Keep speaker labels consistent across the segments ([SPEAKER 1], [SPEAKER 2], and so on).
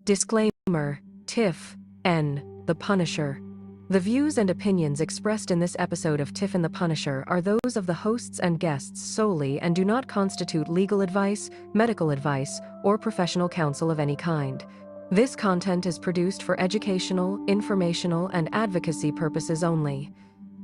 [SPEAKER 1] Disclaimer: Tiff N. The Punisher. The views and opinions expressed in this episode of Tiff and the Punisher are those of the hosts and guests solely and do not constitute legal advice, medical advice, or professional counsel of any kind. This content is produced for educational, informational, and advocacy purposes only.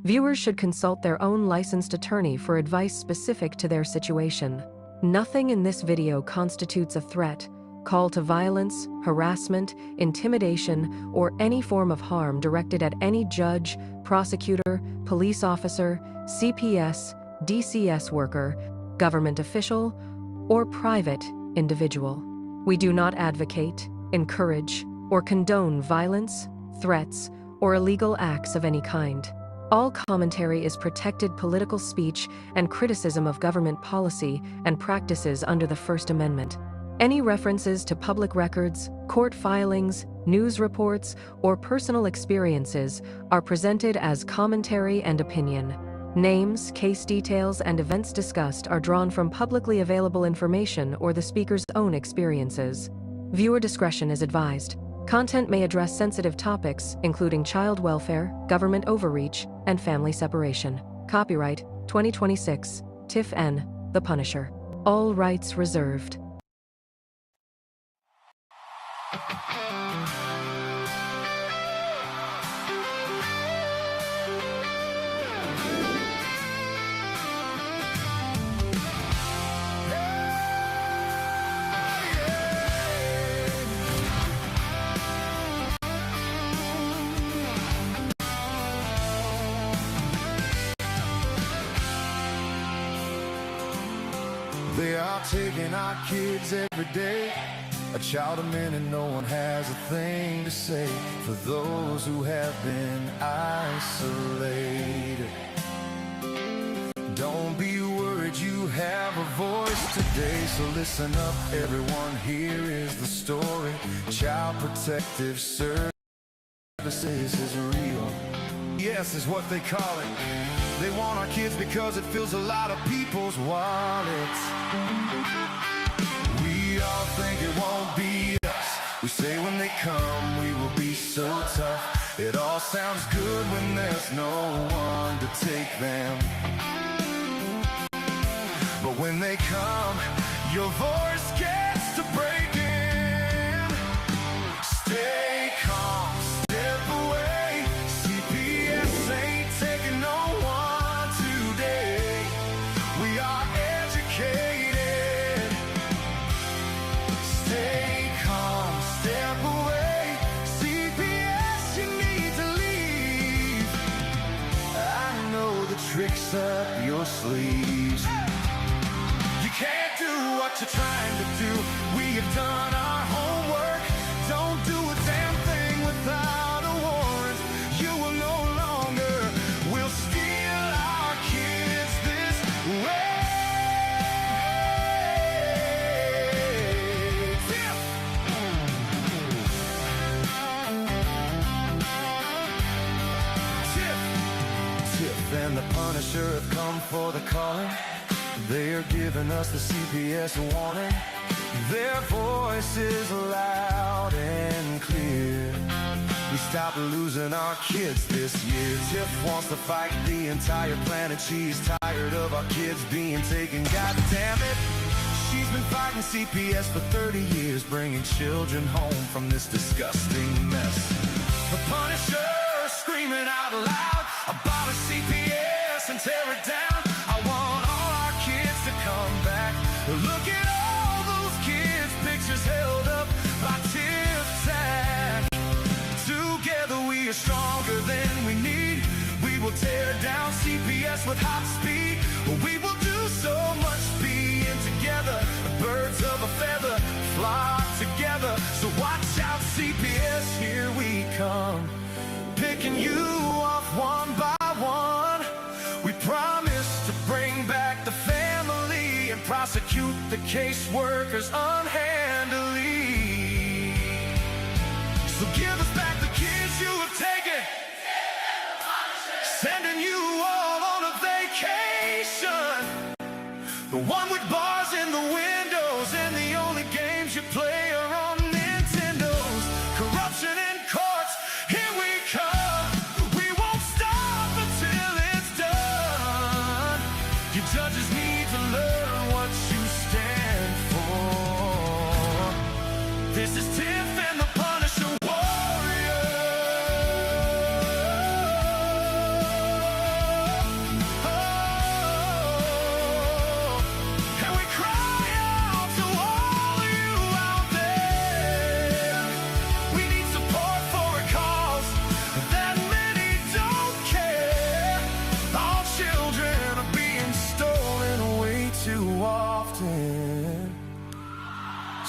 [SPEAKER 1] Viewers should consult their own licensed attorney for advice specific to their situation. Nothing in this video constitutes a threat, call to violence, harassment, intimidation, or any form of harm directed at any judge, prosecutor, police officer, CPS, DCS worker, government official, or private individual. We do not advocate, encourage, or condone violence, threats, or illegal acts of any kind. All commentary is protected political speech and criticism of government policy and practices under the First Amendment. Any references to public records, court filings, news reports, or personal experiences are presented as commentary and opinion. Names, case details, and events discussed are drawn from publicly available information or the speaker's own experiences. Viewer discretion is advised. Content may address sensitive topics, including child welfare, government overreach, and family separation. Copyright 2026, Tiff N. The Punisher. All rights reserved.
[SPEAKER 2] They are taking our kids every day. A child a minute, no one has a thing to say. For those who have been isolated, don't be worried, you have a voice today. So listen up everyone, here is the story. Child Protective Services is real. Yes, is what they call it. They want our kids because it fills a lot of people's wallets. We all think it won't be us. We say when they come we will be so tough. It all sounds good when there's no one to take them. But when they come, your voice gets to breaking. Stay calm, step away. CPS ain't taking no one today. We are educated. Stay calm, step away. CPS, you need to leave. I know the tricks up your sleeves. You can't do what you're trying to do. We have done our homework. Don't do a damn thing without a warrant. You will no longer will steal our kids this way. Tiff and the Punisher have come for the calling. They are giving us the CPS warning. Their voice is loud and clear. We stopped losing our kids this year. Tiff wants to fight the entire planet. She's tired of our kids being taken. God damn it. She's been fighting CPS for 30 years, bringing children home from this disgusting mess. The Punisher screaming out loud, abolish CPS and tear it down. I want all our kids to come back. Look at all those kids' pictures held up by Tiff Tag. Together we are stronger than we need. We will tear down CPS with hot speed. We will do so much being together. Birds of a feather flock together. So watch out CPS, here we come. Picking you off one by one. We promise to bring back the family and prosecute the caseworkers unhandily. So give us back the kids you have taken. Sending you all on a vacation. The one with bars in the windows and the only games you play are on Nintendo.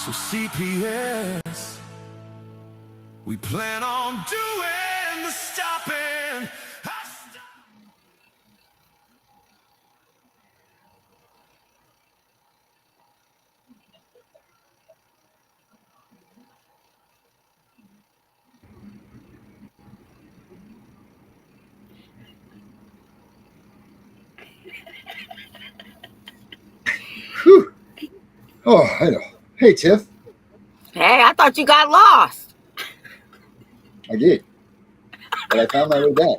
[SPEAKER 2] So CPS, we plan on doing the stopping.
[SPEAKER 3] Whew. Oh, hello. Hey, Tiff.
[SPEAKER 4] Hey, I thought you got lost.
[SPEAKER 3] I did, but I found my way back.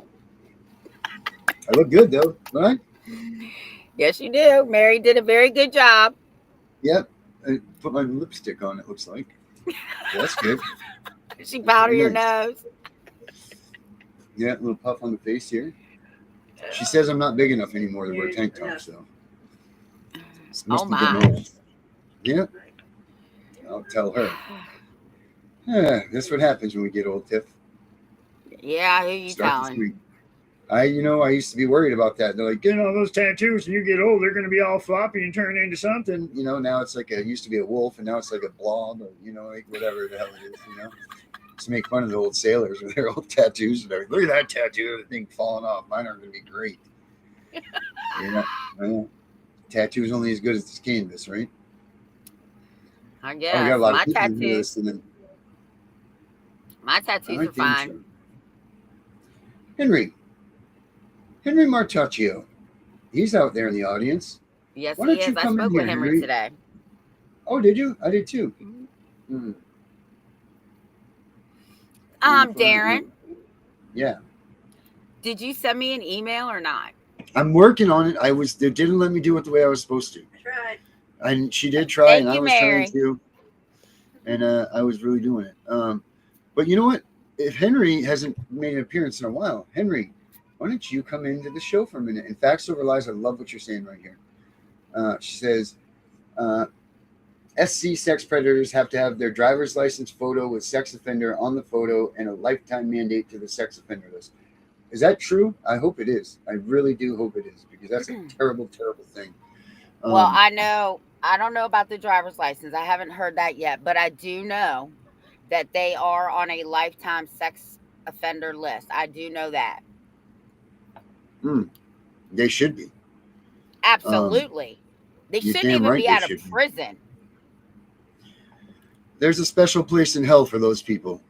[SPEAKER 3] I look good, though, right?
[SPEAKER 4] Yes, you do. Mary did a very good job.
[SPEAKER 3] Yep. I put my lipstick on, it looks like. Well, that's good.
[SPEAKER 4] She powdered your
[SPEAKER 3] Nice.
[SPEAKER 4] nose.
[SPEAKER 3] Yeah, a little puff on the face here. She says I'm not big enough anymore to wear tank tops, though.
[SPEAKER 4] Oh, my.
[SPEAKER 3] Yeah. I'll tell her. Yeah, that's what happens when we get old, Tiff.
[SPEAKER 4] Yeah, who you
[SPEAKER 3] Start this
[SPEAKER 4] telling?
[SPEAKER 3] week. I used to be worried about that. They're like, getting all those tattoos and you get old, they're going to be all floppy and turn into something. Now it's like it used to be a wolf and now it's like a blob or, like whatever the hell it is, Just make fun of the old sailors with their old tattoos and everything. Look at that tattoo, the thing falling off. Mine are going to be great. Tattoo's only as good as this canvas, right?
[SPEAKER 4] I guess.
[SPEAKER 3] I got a lot
[SPEAKER 4] My
[SPEAKER 3] of people
[SPEAKER 4] tattoos.
[SPEAKER 3] listening.
[SPEAKER 4] My tattoos are fine.
[SPEAKER 3] Henry Martaccio. He's out there in the audience.
[SPEAKER 4] Yes,
[SPEAKER 3] Why
[SPEAKER 4] he
[SPEAKER 3] don't you
[SPEAKER 4] is. I
[SPEAKER 3] come in
[SPEAKER 4] spoke with
[SPEAKER 3] here,
[SPEAKER 4] Henry today.
[SPEAKER 3] Oh, did you? I did too.
[SPEAKER 4] Darren.
[SPEAKER 3] Yeah.
[SPEAKER 4] Did you send me an email or not?
[SPEAKER 3] I'm working on it. They didn't let me do it the way I was supposed to.
[SPEAKER 5] I tried.
[SPEAKER 3] And she did try,
[SPEAKER 4] Thank
[SPEAKER 3] and
[SPEAKER 4] you,
[SPEAKER 3] I was
[SPEAKER 4] Mary.
[SPEAKER 3] trying to. And I was really doing it. But you know what? If Henry hasn't made an appearance in a while, Henry, why don't you come into the show for a minute? In Facts Over Lies, I love what you're saying right here. She says, SC sex predators have to have their driver's license photo with sex offender on the photo and a lifetime mandate to the sex offender list. Is that true? I hope it is. I really do hope it is, because that's a terrible, terrible thing.
[SPEAKER 4] Well, I don't know about the driver's license. I haven't heard that yet, but I do know that they are on a lifetime sex offender list. I do know that.
[SPEAKER 3] They should be.
[SPEAKER 4] Absolutely. They shouldn't even be out of prison.
[SPEAKER 3] There's a special place in hell for those people,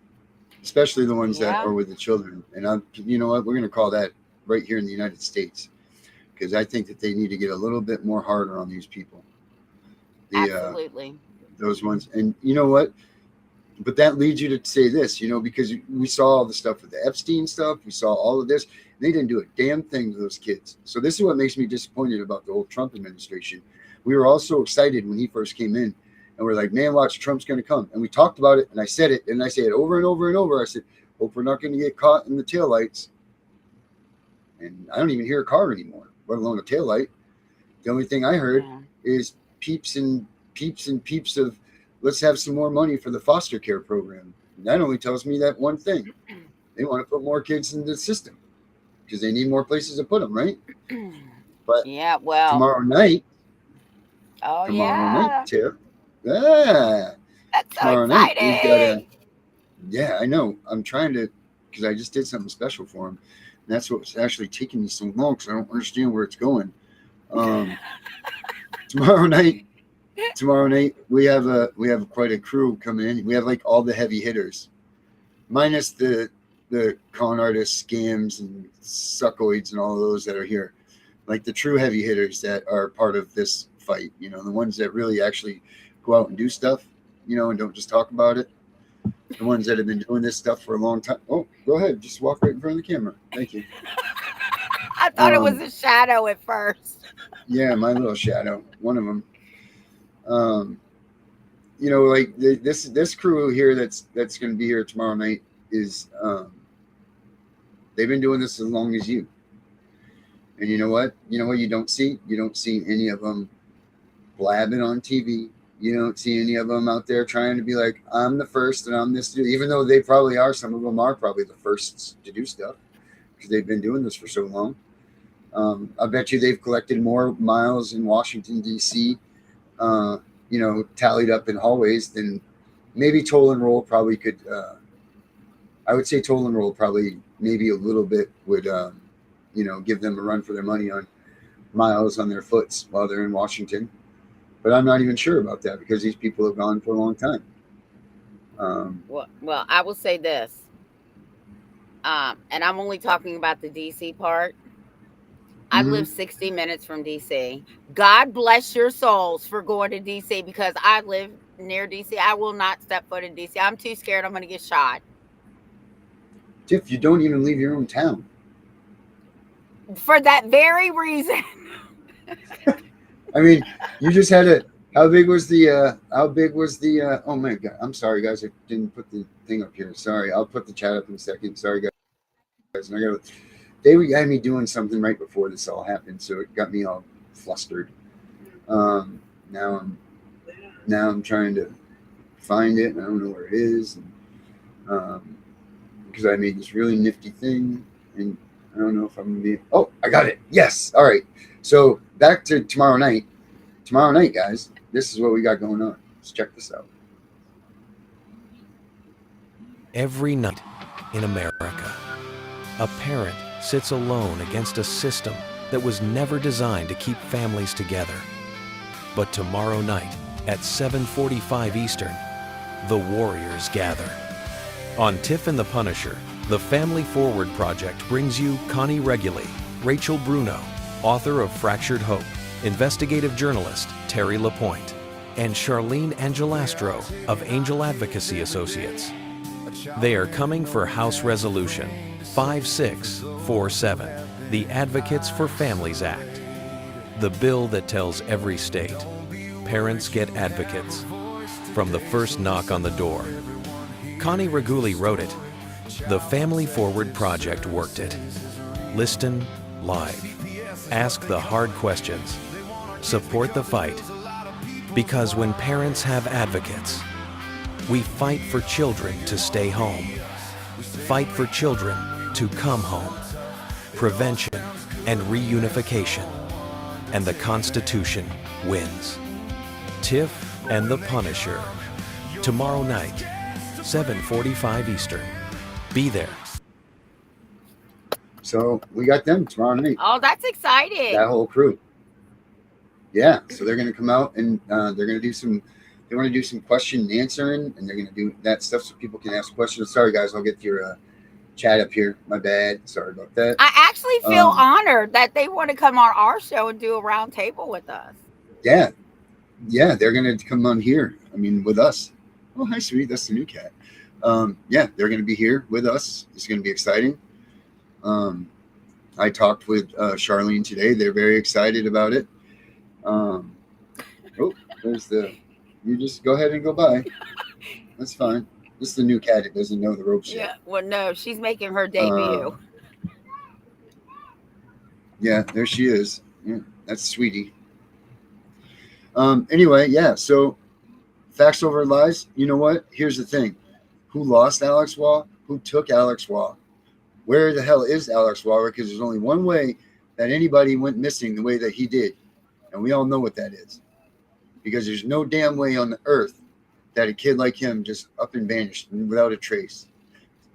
[SPEAKER 3] especially the ones that are with the children. And you know what? We're going to call that right here in the United States, because I think that they need to get a little bit more harder on these people.
[SPEAKER 4] Absolutely.
[SPEAKER 3] Those ones. And you know what? But that leads you to say this, because we saw all the stuff with the Epstein stuff. We saw all of this. They didn't do a damn thing to those kids. So this is what makes me disappointed about the whole Trump administration. We were all so excited when he first came in. And we're like, man, watch, Trump's going to come. And we talked about it. And I said it. And I say it over and over and over. I said, hope we're not going to get caught in the taillights. And I don't even hear a car anymore, let alone a taillight. The only thing I heard is peeps and peeps of, let's have some more money for the foster care program. And that only tells me that one thing. They want to put more kids in the system because they need more places to put them, right? But tomorrow night.
[SPEAKER 4] Oh,
[SPEAKER 3] tomorrow night, Tiff.
[SPEAKER 4] That's
[SPEAKER 3] tomorrow
[SPEAKER 4] so exciting.
[SPEAKER 3] Night, we've got I know. I'm trying to, because I just did something special for him. And that's what's actually taking me so long, because I don't understand where it's going. Tomorrow night, we have quite a crew coming in. We have like all the heavy hitters, minus the con artists, scams, and suckoids, and all of those that are here. Like the true heavy hitters that are part of this fight. The ones that really actually go out and do stuff. And don't just talk about it. The ones that have been doing this stuff for a long time. Oh, go ahead. Just walk right in front of the camera. Thank you.
[SPEAKER 4] I thought it was a shadow at first.
[SPEAKER 3] Yeah, my little shadow. One of them. Like this crew here that's going to be here tomorrow night is they've been doing this as long as you. And you know what? You don't see any of them blabbing on TV. You don't see any of them out there trying to be like, I'm the first and I'm this dude, even though they probably are. Some of them are probably the firsts to do stuff because they've been doing this for so long. I bet you they've collected more miles in Washington, D.C., tallied up in hallways, then maybe toll and roll probably could. I would say toll and roll probably maybe a little bit would, give them a run for their money on miles on their foots while they're in Washington. But I'm not even sure about that because these people have gone for a long time.
[SPEAKER 4] Well, I will say this, and I'm only talking about the DC part. I live 60 minutes from DC. God bless your souls for going to DC because I live near DC. I will not step foot in DC. I'm too scared I'm going to get shot.
[SPEAKER 3] Tiff, you don't even leave your own town.
[SPEAKER 4] For that very reason.
[SPEAKER 3] I mean, you just had a. How big was the? Oh my God! I'm sorry, guys. I didn't put the thing up here. Sorry. I'll put the chat up in a second. Sorry, guys. And they had me doing something right before this all happened, so it got me all flustered. Now I'm trying to find it, and I don't know where it is. And, because I made this really nifty thing, and I don't know if I'm gonna be. Oh, I got it. Yes. All right. So back to tomorrow night. Tomorrow night, guys. This is what we got going on. Let's check this out.
[SPEAKER 5] Every night in America, a parent sits alone against a system that was never designed to keep families together. But tomorrow night at 7:45 Eastern, the warriors gather. On Tiff and the Punisher, the Family Forward Project brings you Connie Reguli, Rachel Bruno, author of Fractured Hope, investigative journalist Terry LaPointe, and Charlene Angelastro of Angel Advocacy Associates. They are coming for House Resolution 5647, the Advocates for Families Act. The bill that tells every state, parents get advocates. From the first knock on the door. Connie Reguli wrote it. The Family Forward Project worked it. Listen live. Ask the hard questions. Support the fight. Because when parents have advocates, we fight for children to stay home. Fight for children to come home. Prevention and reunification. And the Constitution wins. Tiff and the Punisher. Tomorrow night, 7:45 Eastern. Be there.
[SPEAKER 3] So we got them tomorrow night.
[SPEAKER 4] Oh, that's exciting.
[SPEAKER 3] That whole crew. Yeah. So they're going to come out and they're going to do some. They want to do some question and answering, and they're going to do that stuff so people can ask questions. Sorry, guys. I'll get your chat up here. My bad. Sorry about that.
[SPEAKER 4] I actually feel honored that they want to come on our show and do a round table with us.
[SPEAKER 3] Yeah. Yeah. They're going to come on here. I mean, with us. Oh, hi, sweetie. That's the new cat. Yeah, they're going to be here with us. It's going to be exciting. I talked with Charlene today. They're very excited about it. Oh, there's the. You just go ahead and go by. That's fine. This is the new cat. It doesn't know the ropes yet.
[SPEAKER 4] Yeah. Well, no, she's making her debut.
[SPEAKER 3] Yeah, there she is. Yeah, that's Sweetie. Anyway, yeah. So, facts over lies. You know what? Here's the thing. Who lost Alex Waugh? Who took Alex Waugh? Where the hell is Alex Waugh? Because there's only one way that anybody went missing the way that he did. And we all know what that is. Because there's no damn way on the earth that a kid like him just up and vanished without a trace.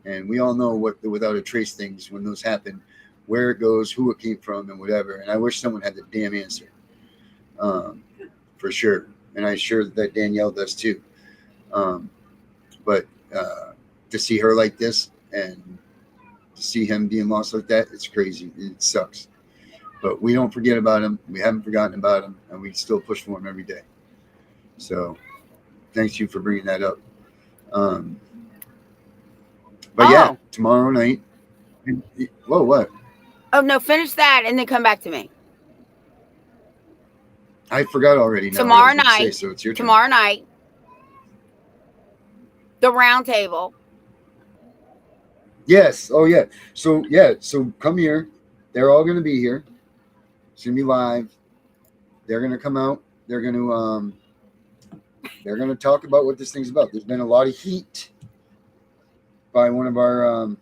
[SPEAKER 3] And we all know what the without a trace things, when those happen, where it goes, who it came from, and whatever. And I wish someone had the damn answer. For sure. And I'm sure that Danielle does too. But to see her like this and to see him being lost like that, it's crazy. It sucks. But we don't forget about him. We haven't forgotten about him. And we still push for him every day. So thanks you for bringing that up. But yeah, tomorrow night. Whoa, what?
[SPEAKER 4] Oh, no, finish that and then come back to me.
[SPEAKER 3] I forgot already.
[SPEAKER 4] Tomorrow night.
[SPEAKER 3] So it's your turn.
[SPEAKER 4] Tomorrow night. The round table.
[SPEAKER 3] Yes. Oh, yeah. So, yeah. So come here. They're all going to be here. It's going to be live. They're going to come out. They're going to talk about what this thing's about. There's been a lot of heat by one of our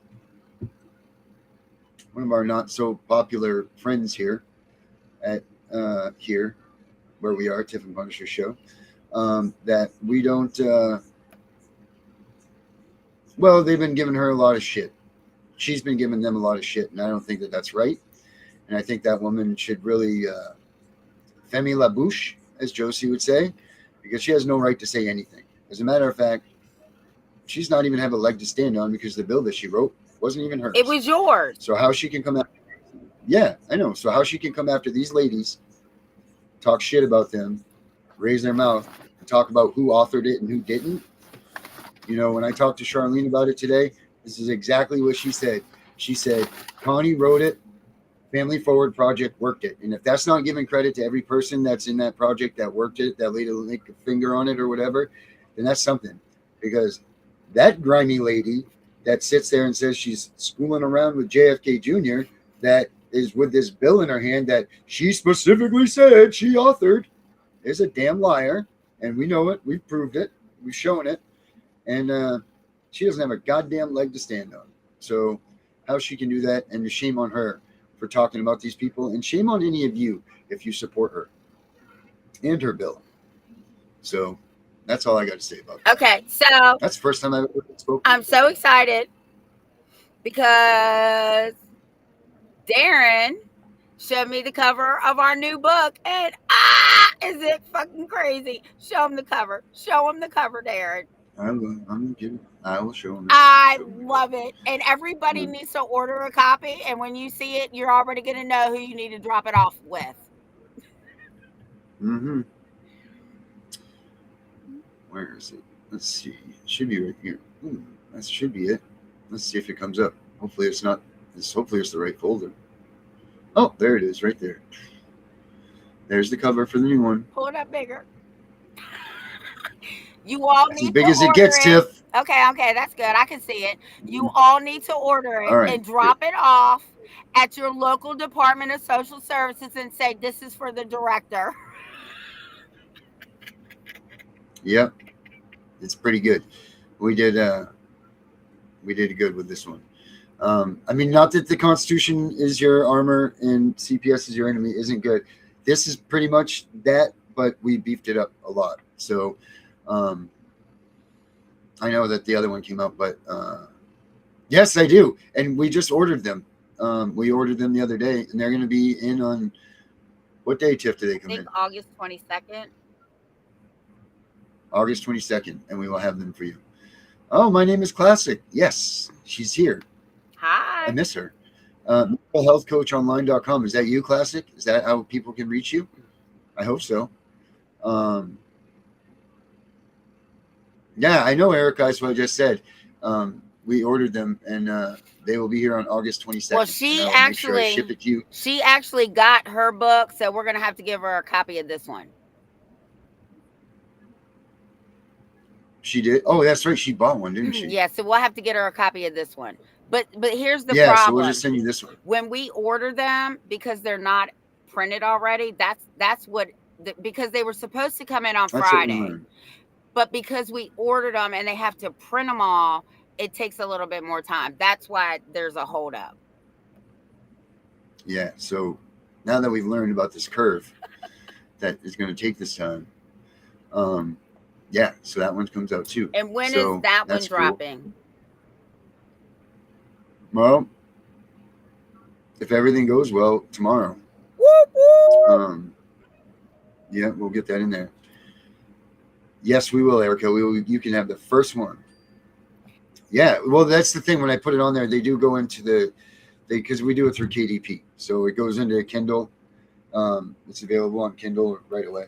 [SPEAKER 3] not so popular friends here at here where we are, Tiff and Punisher show. that we don't. Well, they've been giving her a lot of shit. She's been giving them a lot of shit, and I don't think that that's right. And I think that woman should really fermer la bouche, as Josie would say, because she has no right to say anything. As a matter of fact, she's not even have a leg to stand on because the bill that she wrote wasn't even hers.
[SPEAKER 4] It was yours.
[SPEAKER 3] So how she can come after? Yeah, I know. So how she can come after these ladies, talk shit about them, raise their mouth, and talk about who authored it and who didn't? You know, when I talked to Charlene about it today, this is exactly what she said. She said, Connie wrote it, Family Forward Project worked it. And if that's not giving credit to every person that's in that project that worked it, that laid a finger on it or whatever, then that's something. Because that grimy lady that sits there and says she's schooling around with JFK Jr., that is with this bill in her hand that she specifically said she authored, is a damn liar. And we know it. We've proved it. We've shown it. And she doesn't have a goddamn leg to stand on. So how she can do that, and shame on her for talking about these people, and shame on any of you if you support her and her bill. So that's all I got to say about that.
[SPEAKER 4] Okay, so
[SPEAKER 3] that's the first time I've ever spoken.
[SPEAKER 4] I'm so excited because Darren showed me the cover of our new book, and is it fucking crazy? Show him the cover. Show him the cover, Darren.
[SPEAKER 3] I will show him.
[SPEAKER 4] I love it. And everybody needs to order a copy. And when you see it, you're already going to know who you need to drop it off with.
[SPEAKER 3] Mm-hmm. Where is it? Let's see. It should be right here. That should be it. Let's see if it comes up. Hopefully it's not. Hopefully it's the right folder. Oh, there it is right there. There's the cover for the new one.
[SPEAKER 4] Pull it up bigger. You all need
[SPEAKER 3] as big
[SPEAKER 4] to
[SPEAKER 3] as it gets, Tiff.
[SPEAKER 4] Okay, that's good. I can see it. You all need to order it and drop it off at your local Department of Social Services and say, this is for the director.
[SPEAKER 3] Yep. It's pretty good. We did good with this one. I mean, not that the Constitution is your armor and CPS is your enemy isn't good. This is pretty much that, but we beefed it up a lot. So I know that the other one came out, but yes, I do. And we just ordered them. We ordered them the other day, and they're going to be in on what day, Tiff, do they come in?
[SPEAKER 4] August 22nd.
[SPEAKER 3] August 22nd, and we will have them for you. Oh, my name is Classic. Yes, she's here.
[SPEAKER 4] Hi.
[SPEAKER 3] I miss her. Healthcoachonline.com. Is that you, Classic? Is that how people can reach you? I hope so. Yeah, I know, Erica. That's what I just said. We ordered them, and they will be here on August 22nd.
[SPEAKER 4] Well,
[SPEAKER 3] ship it to you.
[SPEAKER 4] She actually got her book, so we're going to have to give her a copy of this one.
[SPEAKER 3] She did? Oh, that's right. She bought one, didn't she?
[SPEAKER 4] Yeah, so we'll have to get her a copy of this one. But here's the problem.
[SPEAKER 3] Yeah, so we'll just send you this one.
[SPEAKER 4] When we order them, because they're not printed already, that's what, because they were supposed to come in on Friday. But because we ordered them and they have to print them all, it takes a little bit more time. That's why there's a holdup.
[SPEAKER 3] Yeah, so now that we've learned about this curve that is going to take this time, yeah, so that one comes out too.
[SPEAKER 4] And when is that one dropping?
[SPEAKER 3] Cool. Well, if everything goes well, tomorrow.
[SPEAKER 4] Woo-woo.
[SPEAKER 3] Yeah, we'll get that in there. Yes, we will, Erica. You can have the first one. Yeah, well, that's the thing. When I put it on there, they do go into because we do it through KDP. So it goes into Kindle. It's available on Kindle right away.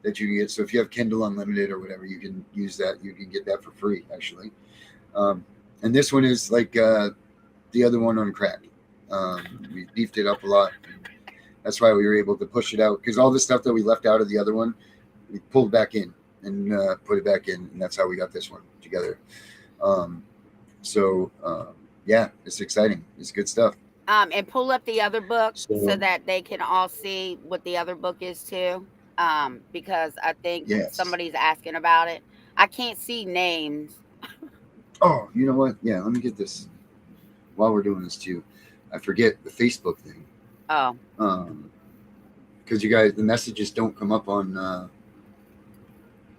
[SPEAKER 3] That you can get. So if you have Kindle Unlimited or whatever, you can use that. You can get that for free, actually. And this one is like the other one on crack. We beefed it up a lot. That's why we were able to push it out, because all the stuff that we left out of the other one, we pulled back in and put it back in, and that's how we got this one together. Yeah, it's exciting. It's good stuff.
[SPEAKER 4] And pull up the other book so that they can all see what the other book is too. Because I think somebody's asking about it. I can't see names.
[SPEAKER 3] Oh, you know what? Yeah, let me get this while we're doing this too. I forget the Facebook thing.
[SPEAKER 4] Oh.
[SPEAKER 3] Because you guys, the messages don't come up on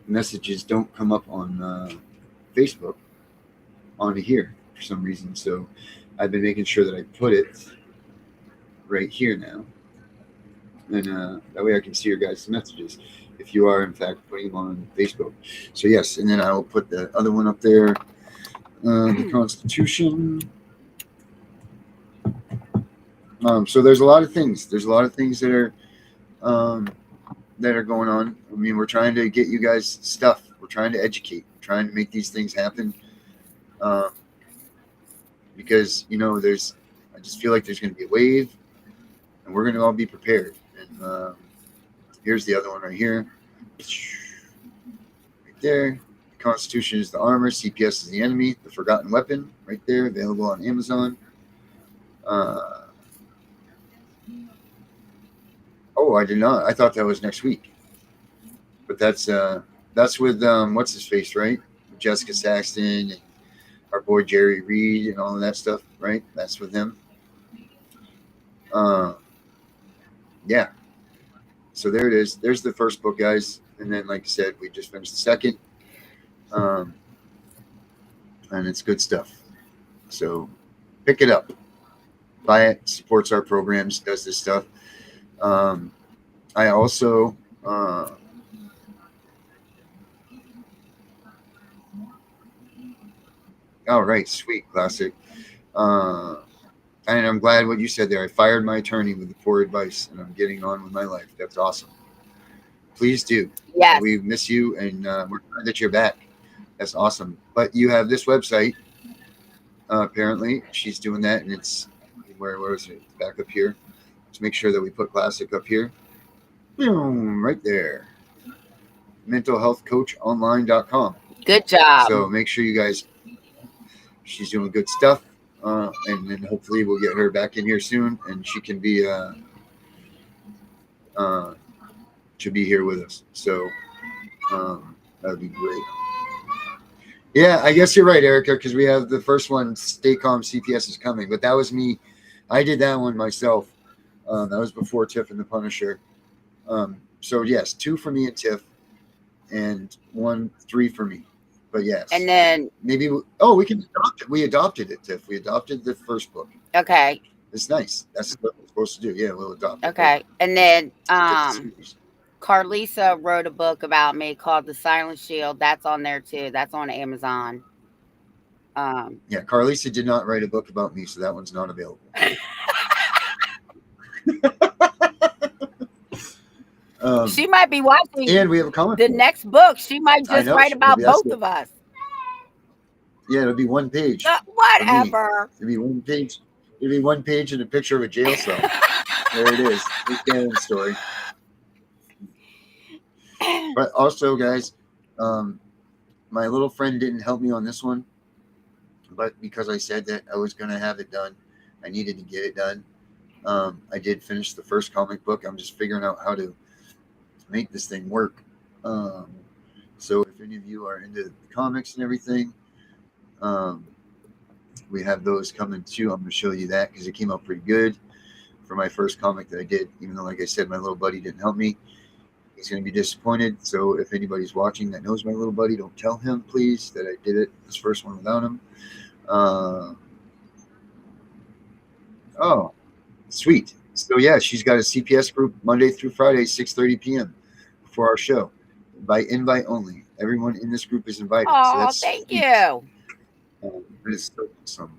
[SPEAKER 3] messages don't come up on Facebook onto here for some reason. So I've been making sure that I put it right here now. And that way I can see your guys' messages if you are, in fact, putting them on Facebook. So, yes, and then I will put the other one up there, the Constitution. So there's a lot of things. There's a lot of things that are going on. I mean, we're trying to get you guys stuff. We're trying to educate. We're trying to make these things happen. Because, you know, I just feel like there's going to be a wave, and we're going to all be prepared. And here's the other one right here. Right there. The Constitution is the armor. CPS is the enemy. The forgotten weapon. Right there. Available on Amazon. Oh, I did not. I thought that was next week. But that's with what's his face, right? Jessica Saxton and our boy Jerry Reed and all of that stuff, right? That's with him. Yeah. So there it is. There's the first book, guys. And then, like I said, we just finished the second. And it's good stuff. So pick it up. Buy it. Supports our programs. Does this stuff. I also all right, sweet, classic. And I'm glad what you said there. I fired my attorney with the poor advice, and I'm getting on with my life. That's awesome. Please do.
[SPEAKER 4] Yes.
[SPEAKER 3] We miss you, and we're glad that you're back. That's awesome. But you have this website. Apparently, she's doing that, and it's where is it? Back up here. Let's make sure that we put classic up here. Boom, right there. mentalhealthcoachonline.com.
[SPEAKER 4] Good job.
[SPEAKER 3] So make sure you guys, she's doing good stuff. And then hopefully we'll get her back in here soon, and she can be she'll be here with us. So that would be great. Yeah, I guess you're right, Erica, because we have the first one, Stay Calm, CPS is coming. But that was me. I did that one myself. That was before Tiff and the Punisher. So yes, 2 for me and Tiff, and 3 for me. But yes,
[SPEAKER 4] and then
[SPEAKER 3] maybe we can adopt it. We adopted it, Tiff. We adopted the first book.
[SPEAKER 4] Okay.
[SPEAKER 3] It's nice. That's what we're supposed to do. Yeah, we'll adopt it.
[SPEAKER 4] Okay. And then Carlisa wrote a book about me called The Silent Shield. That's on there too. That's on Amazon.
[SPEAKER 3] Yeah, Carlisa did not write a book about me, so that one's not available.
[SPEAKER 4] She might be watching.
[SPEAKER 3] And we have a comment.
[SPEAKER 4] The next book, she might just write about both of us.
[SPEAKER 3] Yeah, it'll be one page.
[SPEAKER 4] Whatever.
[SPEAKER 3] It'll be one page. It'll be one page and a picture of a jail cell. There it is. The story. But also, guys, my little friend didn't help me on this one. But because I said that I was going to have it done, I needed to get it done. I did finish the first comic book. I'm just figuring out how to make this thing work. So if any of you are into comics and everything, we have those coming too. I'm going to show you that because it came out pretty good for my first comic that I did, even though, like I said, my little buddy didn't help me. He's going to be disappointed. So if anybody's watching that knows my little buddy, don't tell him, please, that I did it, this first one, without him. Oh, sweet. So yeah, she's got a CPS group Monday through Friday, 6:30 p.m. for our show. By invite only. Everyone in this group is invited.
[SPEAKER 4] Oh,
[SPEAKER 3] so that's
[SPEAKER 4] thank
[SPEAKER 3] sweet.
[SPEAKER 4] you.
[SPEAKER 3] It is so awesome.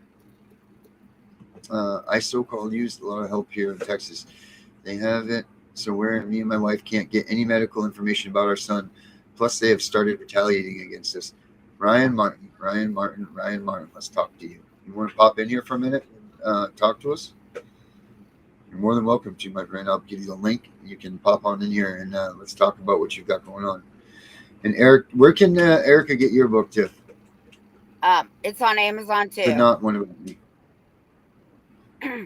[SPEAKER 3] I so-called used a lot of help here in Texas. They have it. So where me and my wife can't get any medical information about our son. Plus they have started retaliating against us. Ryan Martin, let's talk to you. You want to pop in here for a minute and talk to us? You're more than welcome to, my friend. I'll give you the link. You can pop on in here and let's talk about what you've got going on. And Eric, where can Erica get your book, Tiff?
[SPEAKER 4] It's on Amazon too.
[SPEAKER 3] But not one of me.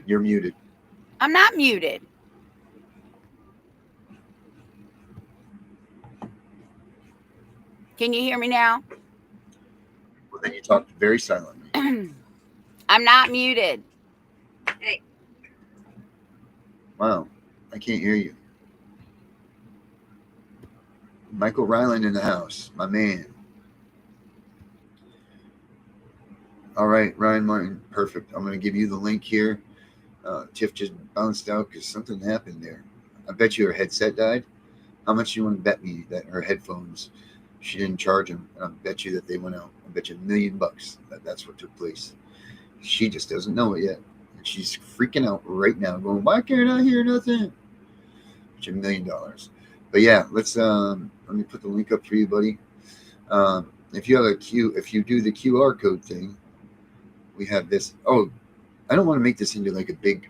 [SPEAKER 3] You're muted.
[SPEAKER 4] I'm not muted. Can you hear me now?
[SPEAKER 3] Well, then you talked very silently.
[SPEAKER 4] I'm not muted.
[SPEAKER 6] Hey.
[SPEAKER 3] Wow, I can't hear you. Michael Ryland in the house, my man. All right, Ryan Martin, perfect. I'm going to give you the link here. Tiff just bounced out because something happened there. I bet you her headset died. How much do you want to bet me that her headphones, she didn't charge them? And I bet you that they went out. I bet you $1 million that's what took place. She just doesn't know it yet. And she's freaking out right now, going, why can't I hear nothing? It's $1 million. But yeah, let's let me put the link up for you, buddy. If you have if you do the QR code thing, we have this. Oh, I don't want to make this into like a big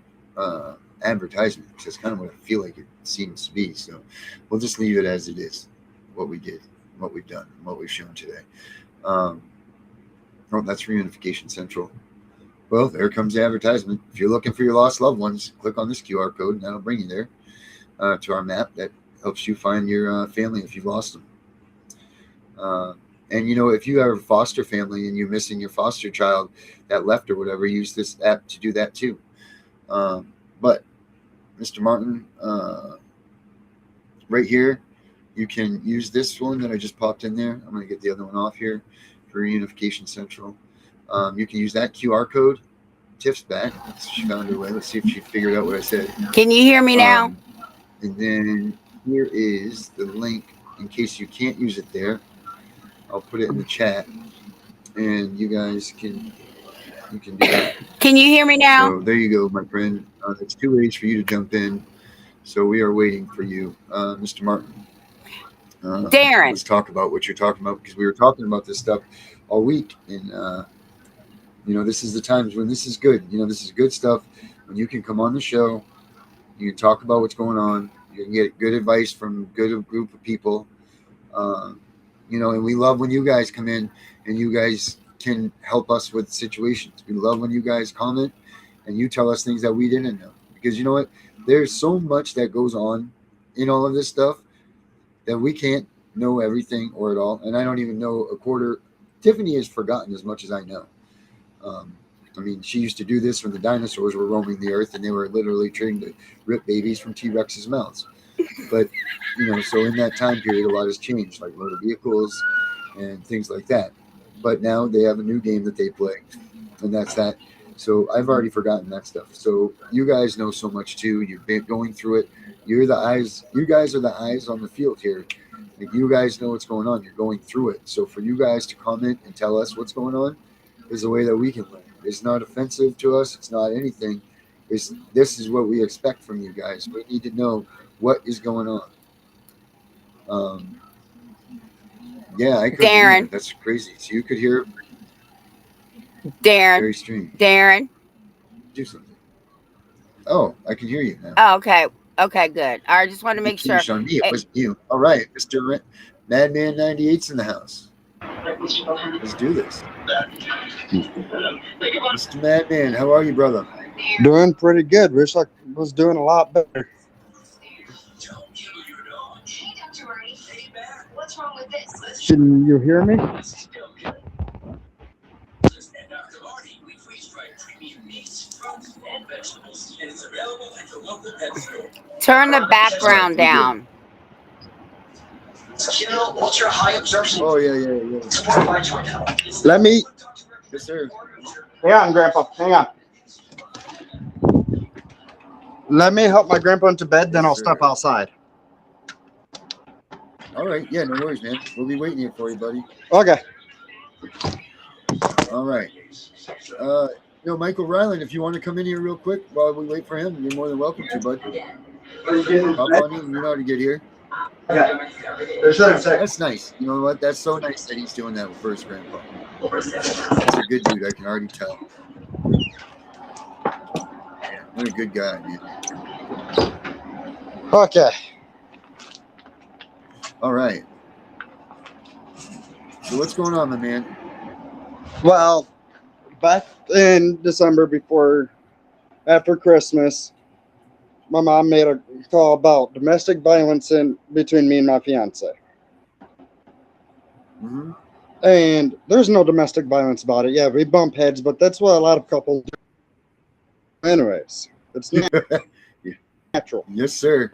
[SPEAKER 3] advertisement, because that's kind of what I feel like it seems to be. So we'll just leave it as it is, what we did, what we've done, and what we've shown today. Oh, that's Reunification Central. Well, there comes the advertisement. If you're looking for your lost loved ones, click on this QR code, and that'll bring you there to our map that helps you find your family if you've lost them. And, you know, if you have a foster family and you're missing your foster child that left or whatever, use this app to do that too. But Mr. Martin, right here, you can use this one that I just popped in there. I'm going to get the other one off here for Reunification Central. You can use that QR code. Tiff's back. She found her way. Let's see if she figured out what I said.
[SPEAKER 4] Can you hear me now?
[SPEAKER 3] And then here is the link in case you can't use it there. I'll put it in the chat, and you guys can do that.
[SPEAKER 4] Can you hear me now?
[SPEAKER 3] So there you go, my friend. There's 2 ways for you to jump in. So we are waiting for you, Mr. Martin.
[SPEAKER 4] Darren,
[SPEAKER 3] let's talk about what you're talking about, because we were talking about this stuff all week, and you know, this is the times when this is good. You know, this is good stuff when you can come on the show, you can talk about what's going on, you can get good advice from a good group of people. You know, and we love when you guys come in and you guys can help us with situations. We love when you guys comment and you tell us things that we didn't know, because you know what? There's so much that goes on in all of this stuff that we can't know everything or at all. And I don't even know a quarter. Tiffany has forgotten as much as I know. I mean, she used to do this when the dinosaurs were roaming the earth and they were literally trying to rip babies from T-Rex's mouths. But, you know, so in that time period, a lot has changed, like motor vehicles and things like that. But now they have a new game that they play, and that's that. So I've already forgotten that stuff. So you guys know so much too. You've been going through it. You're the eyes. You guys are the eyes on the field here. Like, you guys know what's going on. You're going through it. So for you guys to comment and tell us what's going on is the way that we can learn. It's not offensive to us. It's not anything. This is what we expect from you guys. We need to know what is going on. Yeah, I could hear it. That's crazy. So you could hear
[SPEAKER 4] Darren.
[SPEAKER 3] Very strange.
[SPEAKER 4] Darren.
[SPEAKER 3] Do something. Oh, I can hear you now.
[SPEAKER 4] Oh, okay. Okay, good. I just want to make sure.
[SPEAKER 3] On me. It was you. All right, Mr. Madman 98's in the house. Let's do this. Mr. Madman, how are you, brother?
[SPEAKER 6] Doing pretty good. Wish I was doing a lot better. Can you hear me?
[SPEAKER 4] Turn the background down.
[SPEAKER 7] Ultra high absorption.
[SPEAKER 3] Oh, yeah.
[SPEAKER 6] Let me.
[SPEAKER 3] Yes, sir.
[SPEAKER 6] Hang on, Grandpa. Hang on. Let me help my grandpa into bed, then I'll step outside.
[SPEAKER 3] All right. Yeah, no worries, man. We'll be waiting here for you, buddy.
[SPEAKER 6] Okay.
[SPEAKER 3] All right. You know, Michael Ryland, if you want to come in here real quick while we wait for him, you're more than welcome to, bud. Hop on in. You know how to get here.
[SPEAKER 6] Okay.
[SPEAKER 3] That's nice. You know what? That's so nice that he's doing that for his grandpa. That's a good dude. I can already tell. What a good guy, man.
[SPEAKER 6] Okay.
[SPEAKER 3] All right. So what's going on, my man?
[SPEAKER 6] Well, back in December after Christmas, my mom made a call about domestic violence between me and my fiance.
[SPEAKER 3] Mm-hmm.
[SPEAKER 6] And there's no domestic violence about it. Yeah, we bump heads, but that's what a lot of couples do. Anyways, it's natural.
[SPEAKER 3] Yes, sir.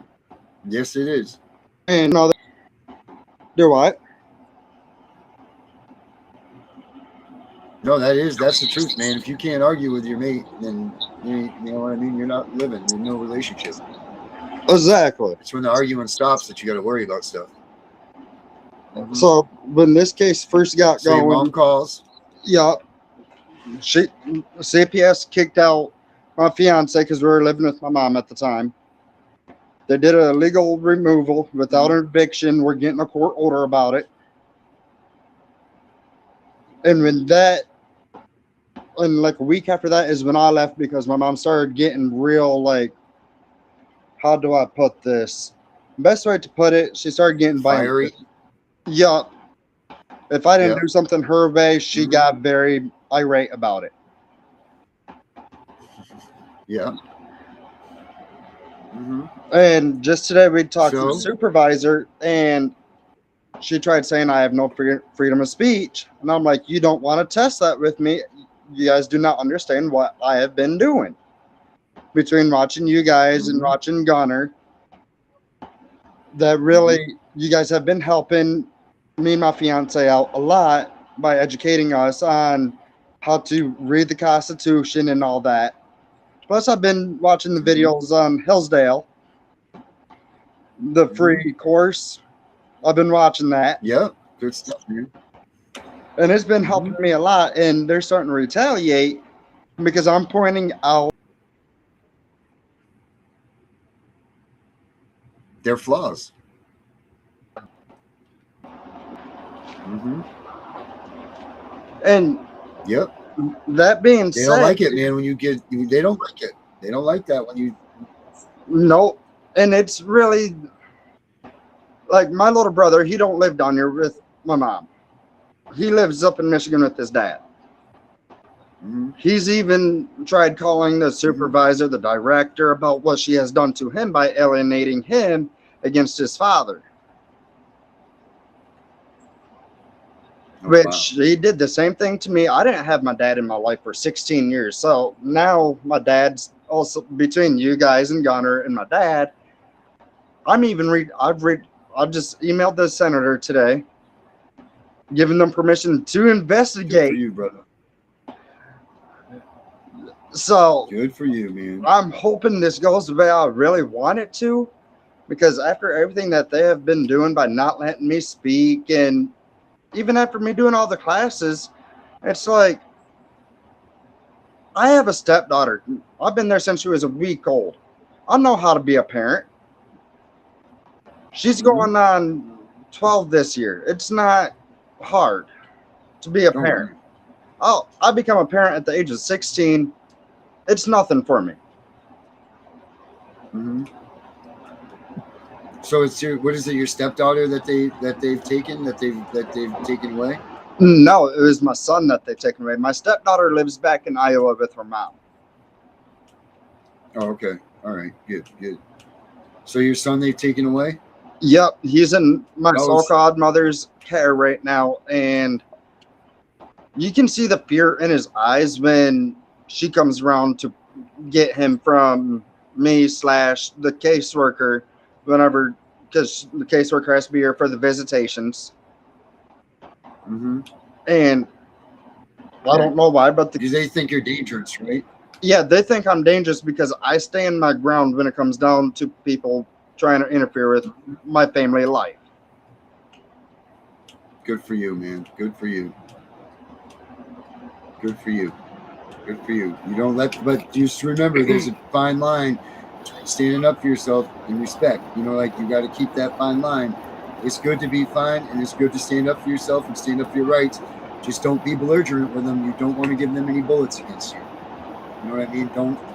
[SPEAKER 3] Yes, it is.
[SPEAKER 6] And no, Do what?
[SPEAKER 3] No, that's the truth, man. If you can't argue with your mate, then you know what I mean. You're not living. There's no relationship.
[SPEAKER 6] Exactly.
[SPEAKER 3] It's when the arguing stops that you got to worry about stuff.
[SPEAKER 6] Mm-hmm. So when this case first got
[SPEAKER 3] so
[SPEAKER 6] going,
[SPEAKER 3] your mom calls.
[SPEAKER 6] Yeah, CPS kicked out my fiance because we were living with my mom at the time. They did a legal removal without an eviction. We're getting a court order about it. And like a week after that is when I left because my mom started getting real, like, how do I put this? Best way to put it, she started getting
[SPEAKER 3] Fiery.
[SPEAKER 6] Yeah. If I didn't do something her way, she got very irate about it.
[SPEAKER 3] Yeah.
[SPEAKER 6] And just today we talked to the supervisor, and she tried saying I have no freedom of speech. And I'm like, you don't want to test that with me. You guys do not understand what I have been doing between watching you guys and watching Gunner. That really, you guys have been helping me and my fiance out a lot by educating us on how to read the Constitution and all that. Plus, I've been watching the videos on Hillsdale, the free course. I've been watching that.
[SPEAKER 3] Yeah, good stuff, man.
[SPEAKER 6] And it's been helping me a lot. And they're starting to retaliate because I'm pointing out
[SPEAKER 3] their flaws.
[SPEAKER 6] And that being said,
[SPEAKER 3] they don't like it, man. They don't like it. They don't like that when you.
[SPEAKER 6] No, and it's really like my little brother. He don't live down here with my mom. He lives up in Michigan with his dad. He's even tried calling the supervisor, the director, about what she has done to him by alienating him against his father. Which he did the same thing to me. I didn't have my dad in my life for 16 years. So now my dad's also between you guys and Gunner and my dad. I've just emailed the senator today, giving them permission to investigate.
[SPEAKER 3] Good for you, brother.
[SPEAKER 6] So
[SPEAKER 3] good for you, man.
[SPEAKER 6] I'm hoping this goes the way I really want it to, because after everything that they have been doing by not letting me speak, and even after me doing all the classes, it's like, I have a stepdaughter. I've been there since she was a week old. I know how to be a parent. She's going on 12 this year. It's not hard to be a parent. I become a parent at the age of 16. It's nothing for me.
[SPEAKER 3] So it's what is it? Your stepdaughter that they've taken away?
[SPEAKER 6] No, it was my son that they've taken away. My stepdaughter lives back in Iowa with her mom.
[SPEAKER 3] Oh, okay. All right. Good. So your son they've taken away?
[SPEAKER 6] Yep, he's in my so-called mother's care right now, and you can see the fear in his eyes when she comes around to get him from me / the caseworker whenever, because the caseworker has to be here for the visitations. And I don't know why, but
[SPEAKER 3] they think you're dangerous, right?
[SPEAKER 6] Yeah, they think I'm dangerous because I stand my ground when it comes down to people trying to interfere with my family life.
[SPEAKER 3] Good for you, man. Good for you. You don't but just remember, there's a fine line between standing up for yourself and respect. You know, like you got to keep that fine line. It's good to be fine, and it's good to stand up for yourself and stand up for your rights. Just don't be belligerent with them. You don't want to give them any bullets against you. You know what I mean?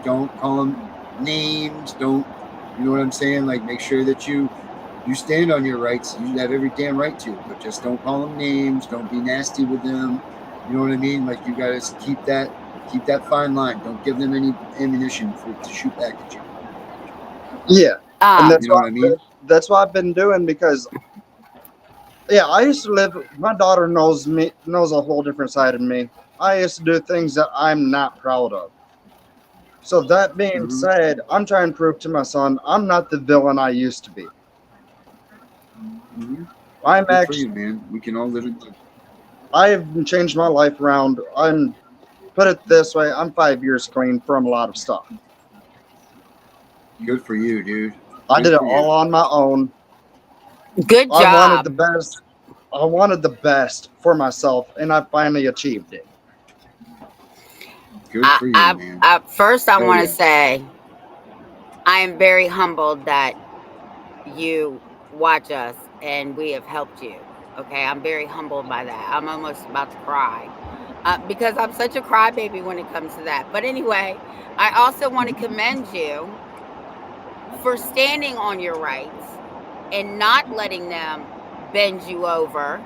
[SPEAKER 3] Don't call them names. Don't, you know what I'm saying? Like, make sure that you stand on your rights. You have every damn right to, but just don't call them names. Don't be nasty with them. You know what I mean? Like, you got to keep that fine line. Don't give them any ammunition to shoot back at you.
[SPEAKER 6] Yeah, and that's
[SPEAKER 3] you know what I mean.
[SPEAKER 6] That's what I've been doing because, yeah, I used to live. My daughter knows a whole different side of me. I used to do things that I'm not proud of. So that being said, I'm trying to prove to my son I'm not the villain I used to be. I'm
[SPEAKER 3] Good for
[SPEAKER 6] actually,
[SPEAKER 3] you, man. We can all live in life.
[SPEAKER 6] I've changed my life around. Put it this way, I'm 5 years clean from a lot of stuff.
[SPEAKER 3] Good for you, dude.
[SPEAKER 6] I
[SPEAKER 3] Good
[SPEAKER 6] did it
[SPEAKER 3] for you.
[SPEAKER 6] all on my own.
[SPEAKER 4] Good
[SPEAKER 6] I wanted
[SPEAKER 4] job.
[SPEAKER 6] the best. I wanted the best for myself, and I finally achieved it.
[SPEAKER 3] Good for you, man.
[SPEAKER 4] First, I
[SPEAKER 3] Hell
[SPEAKER 4] want to
[SPEAKER 3] yeah.
[SPEAKER 4] say I am very humbled that you watch us and we have helped you. Okay, I'm very humbled by that. I'm almost about to cry because I'm such a crybaby when it comes to that. But anyway, I also want to commend you for standing on your rights and not letting them bend you over.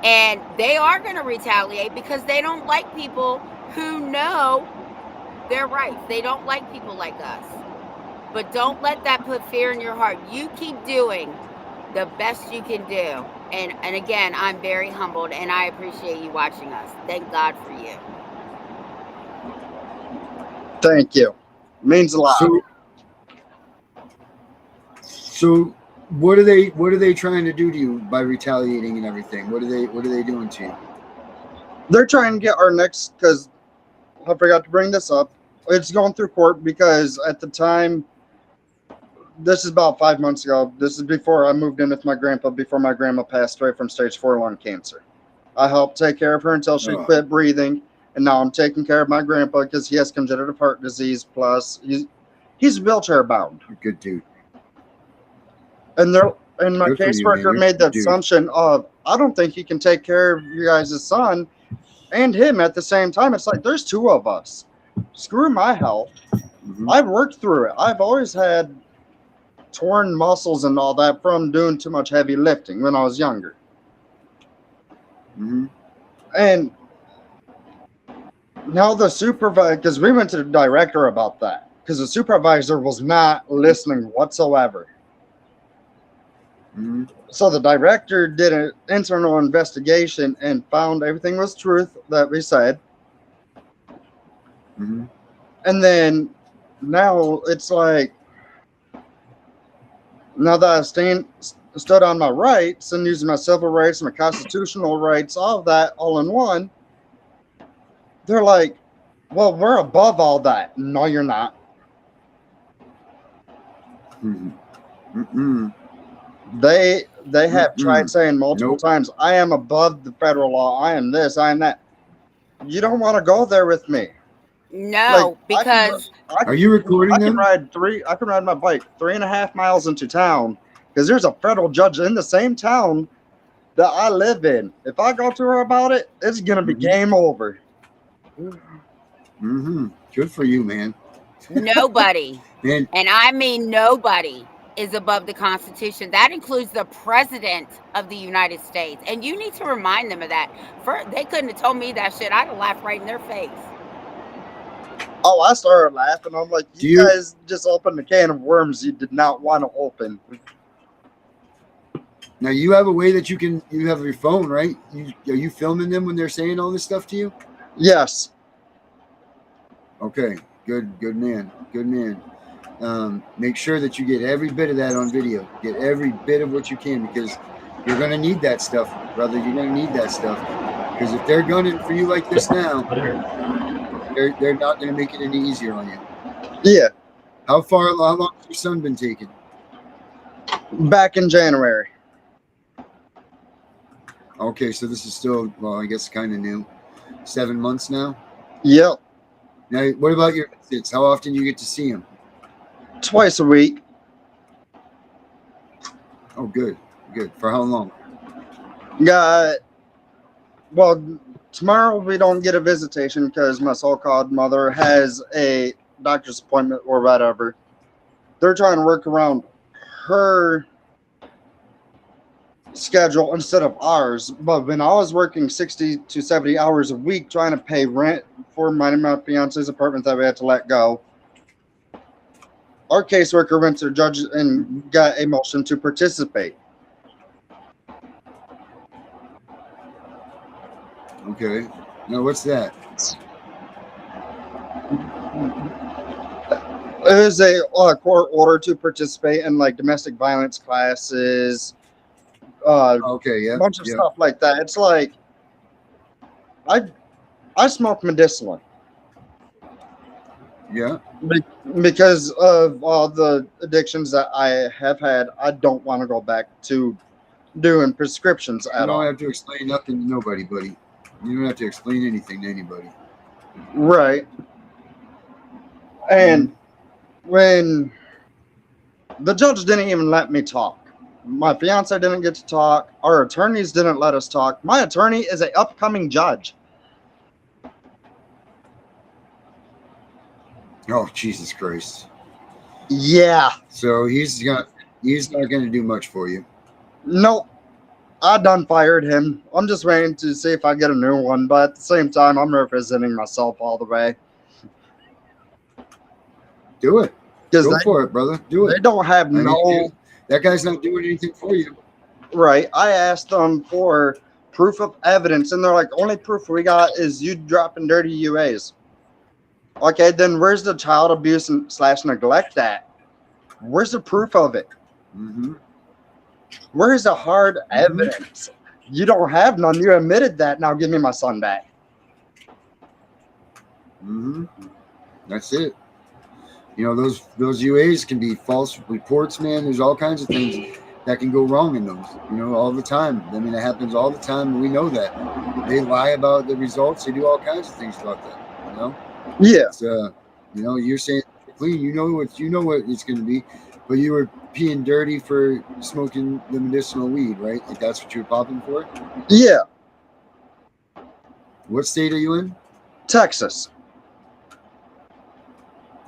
[SPEAKER 4] And they are going to retaliate because they don't like people who know their rights. They don't like people like us. But don't let that put fear in your heart. You keep doing the best you can do. And again, I'm very humbled and I appreciate you watching us. Thank God for you.
[SPEAKER 6] Thank you. Means a lot.
[SPEAKER 3] So what are they trying to do to you by retaliating and everything? What are they doing to you?
[SPEAKER 6] They're trying to get our next, because I forgot to bring this up. It's going through court because at the time, this is about 5 months ago. This is before I moved in with my grandpa, before my grandma passed away from stage 4 lung cancer. I helped take care of her until she quit breathing, and now I'm taking care of my grandpa because he has congenital heart disease. Plus, he's wheelchair bound.
[SPEAKER 3] Good dude.
[SPEAKER 6] And my
[SPEAKER 3] Good for you,
[SPEAKER 6] caseworker
[SPEAKER 3] man.
[SPEAKER 6] made the
[SPEAKER 3] Dude.
[SPEAKER 6] assumption of, I don't think you can take care of you guys' son and him at the same time. It's like, there's two of us. Screw my health. I've worked through it. I've always had torn muscles and all that from doing too much heavy lifting when I was younger. And now the supervisor, because we went to the director about that, because the supervisor was not listening whatsoever. So the director did an internal investigation and found everything was truth that we said. And then now it's like, now that I stood on my rights and using my civil rights, my constitutional rights, all of that all in one, they're like, well, we're above all that. No, you're not. They have tried saying multiple times, I am above the federal law. I am this, I am that. You don't want to go there with me.
[SPEAKER 4] No,
[SPEAKER 6] like,
[SPEAKER 4] because
[SPEAKER 3] are you recording them?
[SPEAKER 6] I can ride my bike 3.5 miles into town because there's a federal judge in the same town that I live in. If I go to her about it, it's gonna be game over.
[SPEAKER 3] Good for you, man.
[SPEAKER 4] Nobody, and I mean nobody, is above the Constitution. That includes the President of the United States. And you need to remind them of that. They couldn't have told me that shit. I'd have laughed right in their face.
[SPEAKER 6] Oh, I started laughing. I'm like, you guys just opened a can of worms you did not want to open.
[SPEAKER 3] Now you have a way that you have your phone, right? Are you filming them when they're saying all this stuff to you?
[SPEAKER 6] Yes.
[SPEAKER 3] Okay, good man. Make sure that you get every bit of that on video. Get every bit of what you can, because you're going to need that stuff, brother. You're going to need that stuff. Because if they're gunning for you like this now, they're not going to make it any easier on you.
[SPEAKER 6] Yeah.
[SPEAKER 3] How long has your son been taken?
[SPEAKER 6] Back in January.
[SPEAKER 3] Okay, so this is still, well, I guess kind of new. 7 months now?
[SPEAKER 6] Yep.
[SPEAKER 3] Now, what about your visits? How often do you get to see him?
[SPEAKER 6] Twice a week.
[SPEAKER 3] Oh, good. For how long?
[SPEAKER 6] Well, tomorrow we don't get a visitation because my so-called mother has a doctor's appointment or whatever. They're trying to work around her schedule instead of ours. But when I was working 60 to 70 hours a week trying to pay rent for my fiance's apartment that we had to let go, our caseworker went to the judge and got a motion to participate.
[SPEAKER 3] Okay. Now, what's that?
[SPEAKER 6] It was a court order to participate in like domestic violence classes,
[SPEAKER 3] Okay, yeah.
[SPEAKER 6] a bunch of
[SPEAKER 3] yeah.
[SPEAKER 6] stuff like that. It's like I smoke medicinally.
[SPEAKER 3] Yeah.
[SPEAKER 6] Because of all the addictions that I have had, I don't want to go back to doing prescriptions
[SPEAKER 3] You
[SPEAKER 6] at
[SPEAKER 3] don't
[SPEAKER 6] all.
[SPEAKER 3] have to explain nothing to nobody, buddy. You don't have to explain anything to anybody.
[SPEAKER 6] Right. And when the judge didn't even let me talk, my fiance didn't get to talk, our attorneys didn't let us talk. My attorney is an upcoming judge.
[SPEAKER 3] Oh, Jesus Christ.
[SPEAKER 6] Yeah.
[SPEAKER 3] So he's not going to do much for you.
[SPEAKER 6] Nope. I done fired him. I'm just waiting to see if I get a new one, but at the same time, I'm representing myself all the way.
[SPEAKER 3] Do it.
[SPEAKER 6] Because
[SPEAKER 3] Go for it, brother. Do it.
[SPEAKER 6] They don't have
[SPEAKER 3] I mean,
[SPEAKER 6] no...
[SPEAKER 3] that guy's not doing anything for you.
[SPEAKER 6] Right. I asked them for proof of evidence, and they're like, only proof we got is you dropping dirty UAs. Okay, then where's the child abuse / neglect at? Where's the proof of it?
[SPEAKER 3] Mm-hmm.
[SPEAKER 6] Where's the hard evidence? You don't have none. You admitted that. Now give me my son back.
[SPEAKER 3] Mm-hmm. That's it. You know, those UAs can be false reports, man. There's all kinds of things that can go wrong in those, you know, all the time. I mean, it happens all the time, and we know that. They lie about the results. They do all kinds of things about that, you know?
[SPEAKER 6] Yeah.
[SPEAKER 3] It's, you know, you're saying clean, you know what it's going to be, but you were peeing dirty for smoking the medicinal weed, right? Like that's what you're popping for?
[SPEAKER 6] Yeah.
[SPEAKER 3] What state are you in?
[SPEAKER 6] Texas.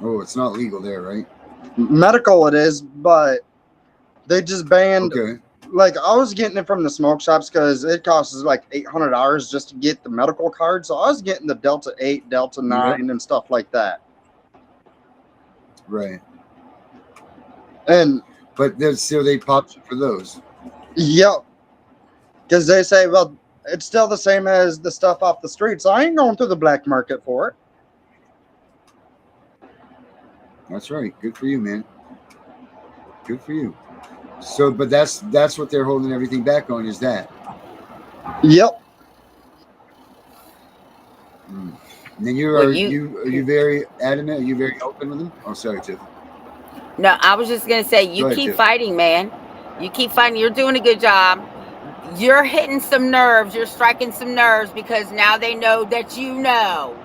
[SPEAKER 3] Oh, it's not legal there, right?
[SPEAKER 6] Medical it is, but they just banned...
[SPEAKER 3] Okay.
[SPEAKER 6] Like, I was getting it from the smoke shops because it costs like $800 just to get the medical card. So I was getting the Delta 8, Delta 9, and stuff like that.
[SPEAKER 3] Right.
[SPEAKER 6] But
[SPEAKER 3] so they popped you for those.
[SPEAKER 6] Yep. Because they say, well, it's still the same as the stuff off the street. So I ain't going through the black market for it.
[SPEAKER 3] That's right. Good for you, man. Good for you. So, but that's what they're holding everything back on, is that?
[SPEAKER 6] Yep.
[SPEAKER 3] And then are you very adamant? Are you very open with them? Oh, sorry, Tiff.
[SPEAKER 4] No, I was just gonna say you keep fighting, man. You keep fighting. You're doing a good job. You're hitting some nerves. You're striking some nerves because now they know that you know.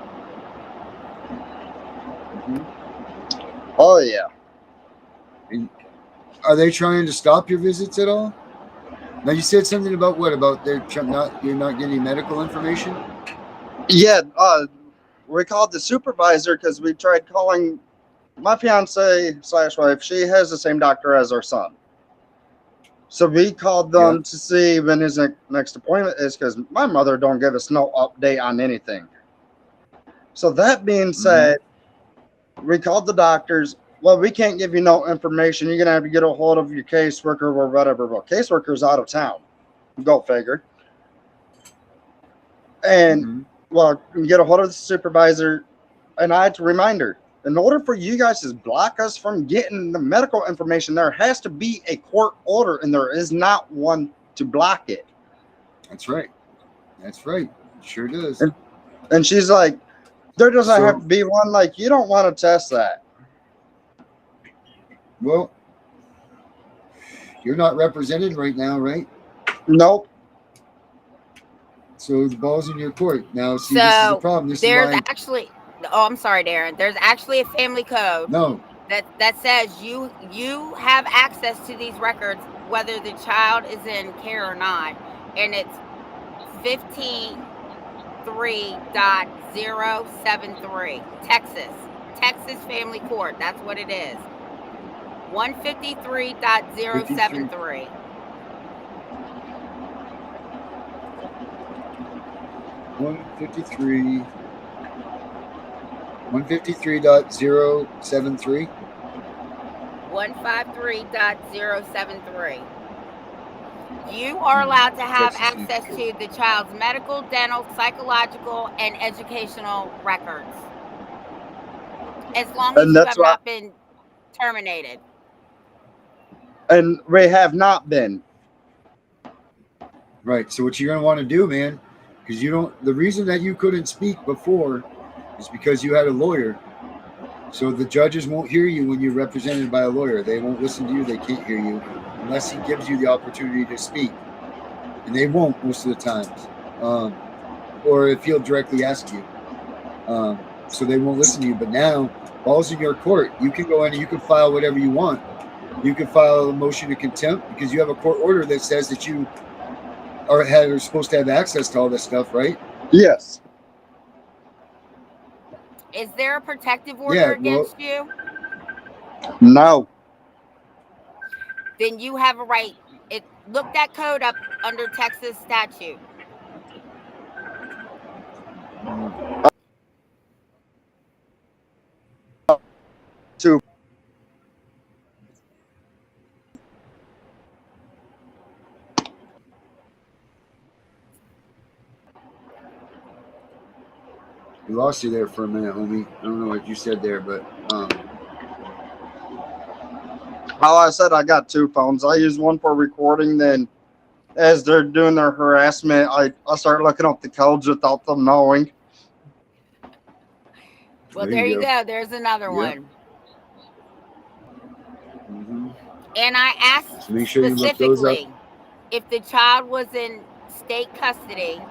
[SPEAKER 6] Oh yeah.
[SPEAKER 3] Are they trying to stop your visits at all? Now you said something about what? About you're not getting medical information?
[SPEAKER 6] Yeah, we called the supervisor because we tried calling my fiance / wife. She has the same doctor as our son. So we called them to see when his next appointment is because my mother don't give us no update on anything. So that being said, we called the doctors. Well, we can't give you no information. You're going to have to get a hold of your caseworker or whatever. Well, caseworker's out of town. Go figure. And, well, you get a hold of the supervisor. And I had to remind her, in order for you guys to block us from getting the medical information, there has to be a court order, and there is not one to block it.
[SPEAKER 3] That's right. That's right. It sure does.
[SPEAKER 6] And she's like, there doesn't have to be one. Like, you don't want to test that.
[SPEAKER 3] Well, you're not represented right now, right?
[SPEAKER 6] Nope.
[SPEAKER 3] So the ball's in your court. Now, see, this is the problem.
[SPEAKER 4] There's actually... Oh, I'm sorry, Darren. There's actually a family code that says you have access to these records, whether the child is in care or not. And it's 15.3.073. Texas Family Court. That's what it is. 153.073.
[SPEAKER 3] 153. 153.073.
[SPEAKER 4] 153.073. You are allowed to have access to the child's medical, dental, psychological, and educational records. As long as you have not been terminated.
[SPEAKER 6] And we have not been.
[SPEAKER 3] Right. So what you're going to want to do, man, because you don't, the reason that you couldn't speak before is because you had a lawyer. So the judges won't hear you when you're represented by a lawyer. They won't listen to you. They can't hear you unless he gives you the opportunity to speak. And they won't most of the times. Or if he'll directly ask you. So they won't listen to you. But now, ball's in your court. You can go in and you can file whatever you want. You can file a motion of contempt because you have a court order that says that you are supposed to have access to all this stuff, right?
[SPEAKER 6] Yes.
[SPEAKER 4] Is there a protective order against you?
[SPEAKER 6] No.
[SPEAKER 4] Then you have a right. Look that code up under Texas statute.
[SPEAKER 6] To
[SPEAKER 3] We lost you there for a minute, homie. I don't know what you said there, but
[SPEAKER 6] I said I got 2 phones. I use one for recording. Then, as they're doing their harassment, I start looking up the codes without them knowing.
[SPEAKER 4] Well, there you go. There's another one.
[SPEAKER 3] Mm-hmm.
[SPEAKER 4] And I asked specifically if the child was in state custody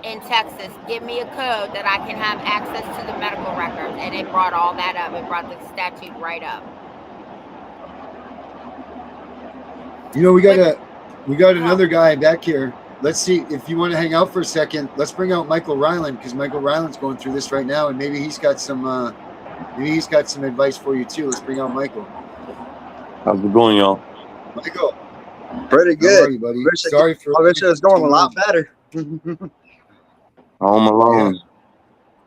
[SPEAKER 4] in Texas, give me a code that I can have access to the medical records. And it brought all that up. It brought the statute right up.
[SPEAKER 3] You know, we got another guy back here. Let's see if you want to hang out for a second. Let's bring out Michael Ryland because Michael Ryland's going through this right now, and maybe he's got some advice for you too. Let's bring out Michael.
[SPEAKER 8] How's it going, y'all?
[SPEAKER 3] Michael,
[SPEAKER 6] pretty good.
[SPEAKER 3] How are you, buddy?
[SPEAKER 6] I wish it was going a lot better.
[SPEAKER 8] Home alone. Yeah.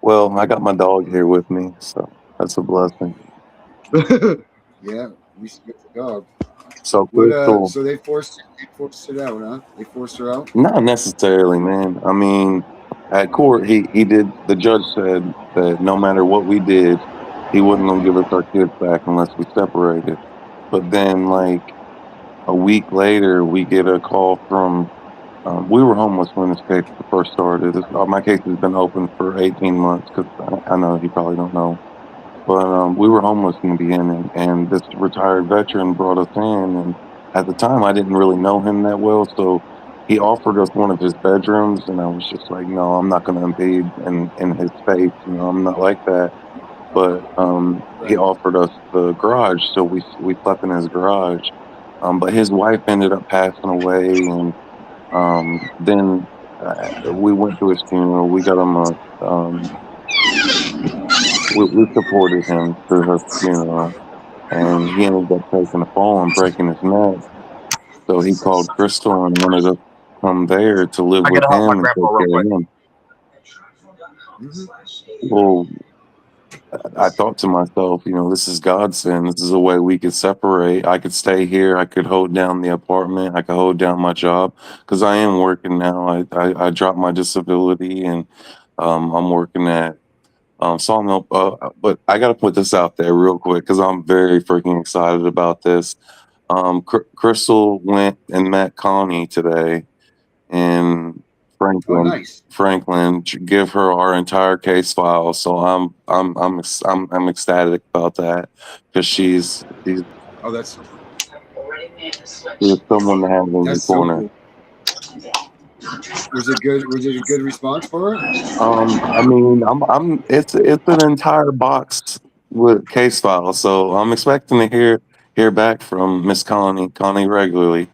[SPEAKER 8] Well, I got my dog here with me, so that's a blessing.
[SPEAKER 3] Yeah, we should get the dog.
[SPEAKER 8] So cool.
[SPEAKER 3] So they forced it out, huh? They forced her out?
[SPEAKER 8] Not necessarily, man. I mean, at court, the judge said that no matter what we did, he wasn't going to give us our kids back unless we separated. But then, like, a week later, we get a call from, we were homeless when this case first started. My case has been open for 18 months because I know you probably don't know. But we were homeless in the beginning, and this retired veteran brought us in. And at the time, I didn't really know him that well, so he offered us one of his bedrooms, and I was just like, no, I'm not going to impede in his space. You know, I'm not like that. But he offered us the garage, so we slept in his garage. But his wife ended up passing away, and then we went to his funeral. We got him we supported him through her funeral, and he ended up taking a fall and breaking his neck. So he called Crystal and wanted to come there to live with him and take care of him. Well, I thought to myself, you know, this is God's sin. This is a way we could separate. I could stay here. I could hold down the apartment. I could hold down my job because I am working now. I dropped my disability, and I'm working at Sawmill. But I got to put this out there real quick because I'm very freaking excited about this. Crystal went and met Connie today in Franklin.
[SPEAKER 3] Oh, nice.
[SPEAKER 8] Franklin, give her our entire case file. So I'm ecstatic about that because she's
[SPEAKER 3] oh, that's
[SPEAKER 8] someone to have in the corner.
[SPEAKER 3] So cool. Was it a good response for her?
[SPEAKER 8] I mean, it's an entire box with case files, so I'm expecting to hear back from Miss Connie regularly.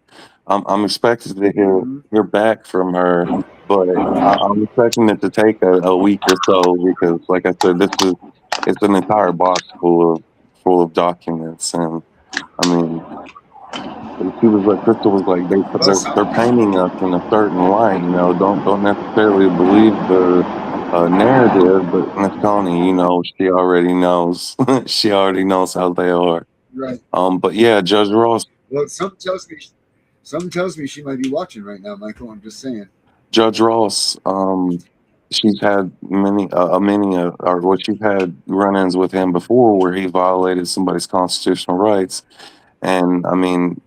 [SPEAKER 8] I'm expected to hear back from her, but I'm expecting it to take a week or so because, like I said, it's an entire box full of documents, and I mean. She was like, Crystal was like, they're painting us in a certain light, you know. Don't necessarily believe the narrative, but Miss Connie, you know, she already knows. She already knows how they are.
[SPEAKER 3] Right.
[SPEAKER 8] But yeah, Judge Ross.
[SPEAKER 3] Well, something tells me she might be watching right now, Michael. I'm just saying.
[SPEAKER 8] Judge Ross, she's had she's had run-ins with him before where he violated somebody's constitutional rights, and I mean.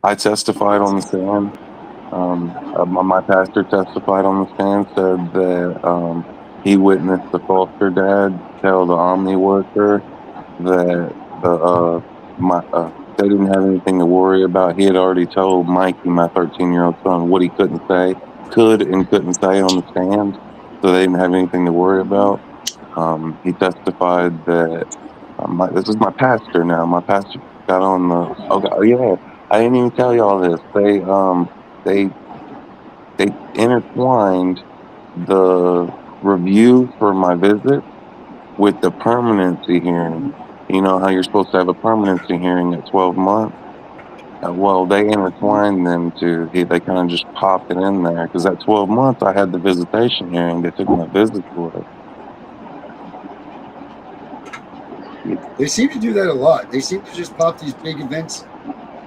[SPEAKER 8] I testified on the stand. My pastor testified on the stand, said that he witnessed the foster dad tell the Omni worker that my they didn't have anything to worry about. He had already told Mikey, my 13-year-old son, what he could and couldn't say on the stand, so they didn't have anything to worry about. He testified that this is my pastor now. My pastor got on the. Oh yeah, I didn't even tell you all this. They intertwined the review for my visit with the permanency hearing. You know how you're supposed to have a permanency hearing at 12 months? Well, they intertwined them they kind of just popped it in there because at 12 months I had the visitation hearing. They took my visits away.
[SPEAKER 3] They seem to do that a lot. They seem to just pop these big events,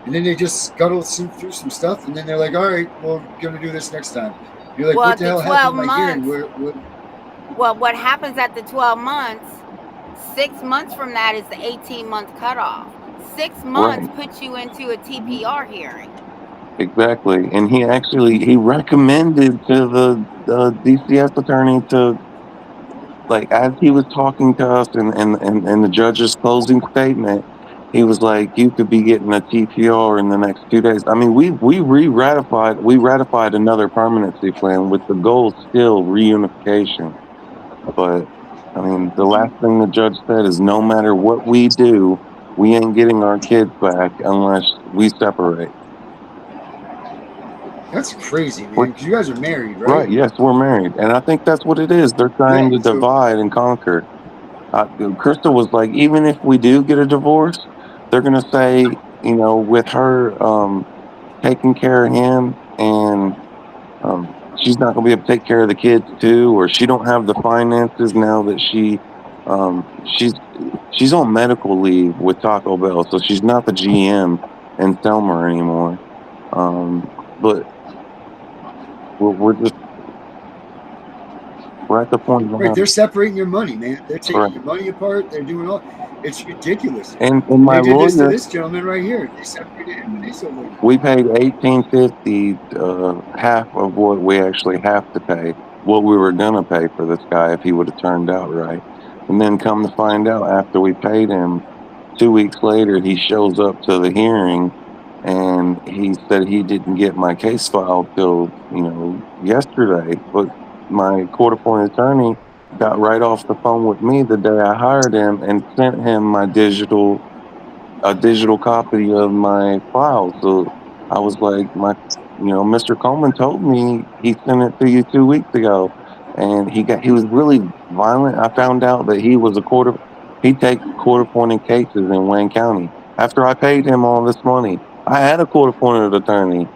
[SPEAKER 3] and then they just scuttle through some stuff, and then they're like, all right, we're going to do this next time. You're like,
[SPEAKER 4] Well,
[SPEAKER 3] what the hell happened to my hearing?
[SPEAKER 4] Well, what happens at the 12 months, 6 months from that is the 18-month cutoff. 6 months puts you into a TPR hearing.
[SPEAKER 8] Exactly. And he recommended to the DCS attorney to, like, as he was talking to us and the judge's closing statement, he was like, you could be getting a TPR in the next 2 days. I mean, we ratified another permanency plan with the goal still reunification. But I mean, the last thing the judge said is no matter what we do, we ain't getting our kids back unless we separate.
[SPEAKER 3] That's crazy, man, because you guys are married, right?
[SPEAKER 8] Right, yes, we're married. And I think that's what it is. They're trying to divide and conquer. Crystal was like, even if we do get a divorce, they're going to say, you know, with her taking care of him and she's not going to be able to take care of the kids too, or she don't have the finances now that she's on medical leave with Taco Bell, so she's not the GM in Selma anymore. But we're at the point.
[SPEAKER 3] Right, they're separating your money, man. They're taking your money apart. They're doing all. It's ridiculous.
[SPEAKER 8] And my
[SPEAKER 3] they did
[SPEAKER 8] lawyer,
[SPEAKER 3] this to this gentleman right here. They separated him and they sold him.
[SPEAKER 8] We paid $1,850, half of what we actually have to pay, what we were gonna pay for this guy if he would have turned out right. And then come to find out, after we paid him, 2 weeks later, he shows up to the hearing, and he said he didn't get my case filed till yesterday. But my court-appointed attorney got right off the phone with me the day I hired him and sent him a digital copy of my file. So I was like, Mr. Coleman told me he sent it to you 2 weeks ago, and he was really violent. I found out that he takes court-appointed cases in Wayne County. After I paid him all this money, I had a court-appointed attorney,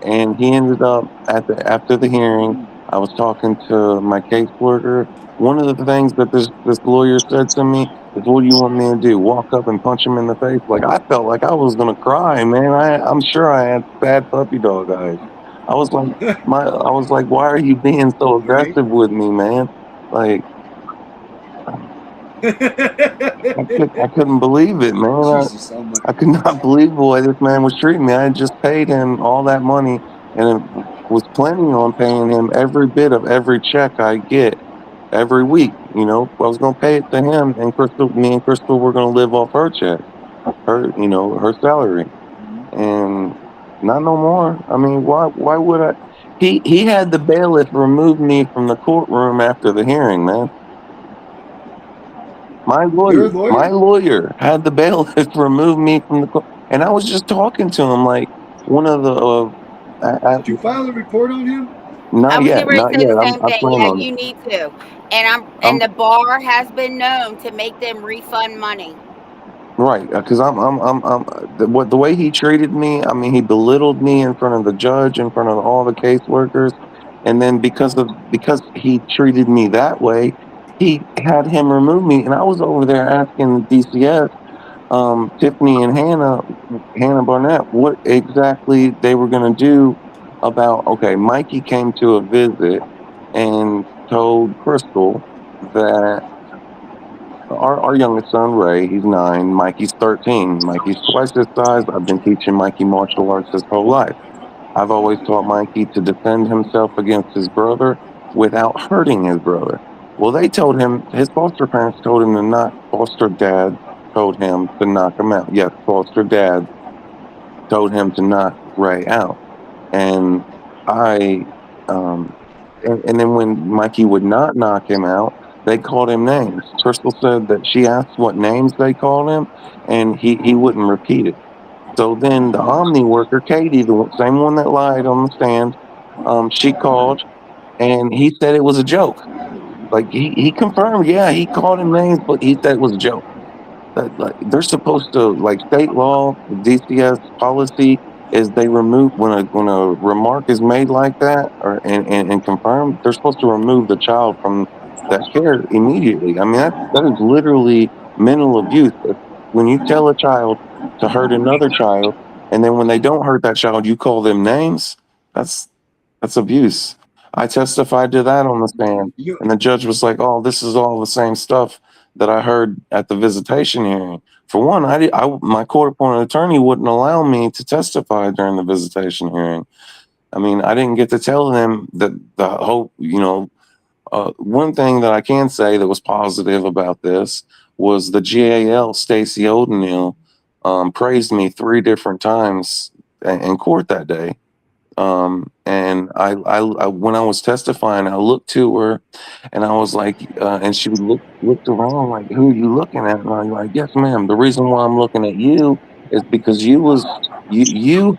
[SPEAKER 8] and he ended up after the hearing. I was talking to my caseworker. One of the things that this lawyer said to me is, "What do you want me to do? Walk up and punch him in the face?" Like, I felt like I was gonna cry, man. I'm sure I had bad puppy dog eyes. I was like, "Why are you being so aggressive with me, man?" Like, I couldn't believe it, man. I could not believe the way this man was treating me. I had just paid him all that money and was planning on paying him every bit of every check I get every week. I was going to pay it to him, and me and Crystal were going to live off her check, her salary, and not no more. I mean, why would I? He had the bailiff remove me from the courtroom after the hearing, man. My lawyer had the bailiff remove me from the court, and I was just talking to him like one of the.
[SPEAKER 3] Did you file a report on him?
[SPEAKER 8] Not yet. Not yet.
[SPEAKER 4] I'm yeah, you need to. And the bar has been known to make them refund money.
[SPEAKER 8] Right, because the way he treated me. I mean, he belittled me in front of the judge, in front of all the caseworkers, and then because he treated me that way, he had him remove me, and I was over there asking DCS, Tiffany and Hannah Barnett, what exactly they were going to do about. Okay, Mikey came to a visit and told Crystal that our youngest son, Ray, he's 9. Mikey's 13. Mikey's twice his size. I've been teaching Mikey martial arts his whole life. I've always taught Mikey to defend himself against his brother without hurting his brother. Well, they told him, his foster parents told him to not, foster dad told him to knock him out. Yes, foster dad told him to knock Ray out. And and then when Mikey would not knock him out, they called him names. Crystal said that she asked what names they called him, and he wouldn't repeat it. So then the Omni worker, Katie, the same one that lied on the stand, she called, and he said it was a joke. Like he confirmed, yeah, he called him names, but he said it was a joke. Like they're supposed to, like, state law, the DCS policy is they remove when a remark is made like that or and confirmed, they're supposed to remove the child from that care immediately. I mean that is literally mental abuse. When you tell a child to hurt another child, and then when they don't hurt that child, you call them names, that's abuse. I testified to that on the stand, and the judge was like, "Oh, this is all the same stuff that I heard at the visitation hearing." For one, my court-appointed attorney wouldn't allow me to testify during the visitation hearing. I mean, I didn't get to tell them that the whole, one thing that I can say that was positive about this was the GAL, Stacey O'Donnell, praised me 3 different times in court that day. And I when I was testifying, I looked to her and I was like, and she looked around like, "Who are you looking at?" And I'm like, "Yes, ma'am. The reason why I'm looking at you is because you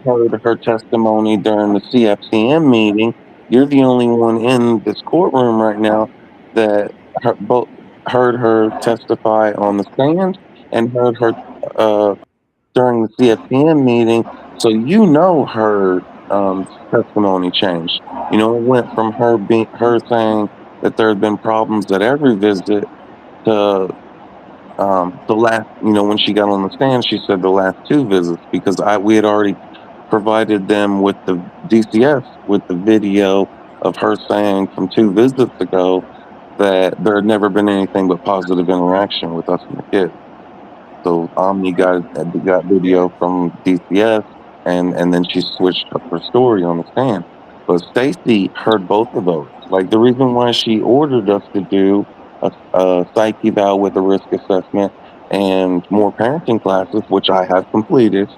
[SPEAKER 8] heard her testimony during the CFCM meeting. You're the only one in this courtroom right now that both heard her testify on the stand and heard her during the CFCM meeting. So her testimony changed. It went from her saying that there had been problems at every visit to the last, when she got on the stand, she said the last 2 visits, because we had already provided them with the DCS with the video of her saying from 2 visits ago that there had never been anything but positive interaction with us and the kids. So Omni got video from DCS, and then she switched up her story on the stand. But Stacey heard both of those. Like, the reason why she ordered us to do a psych eval with a risk assessment and more parenting classes, which I have completed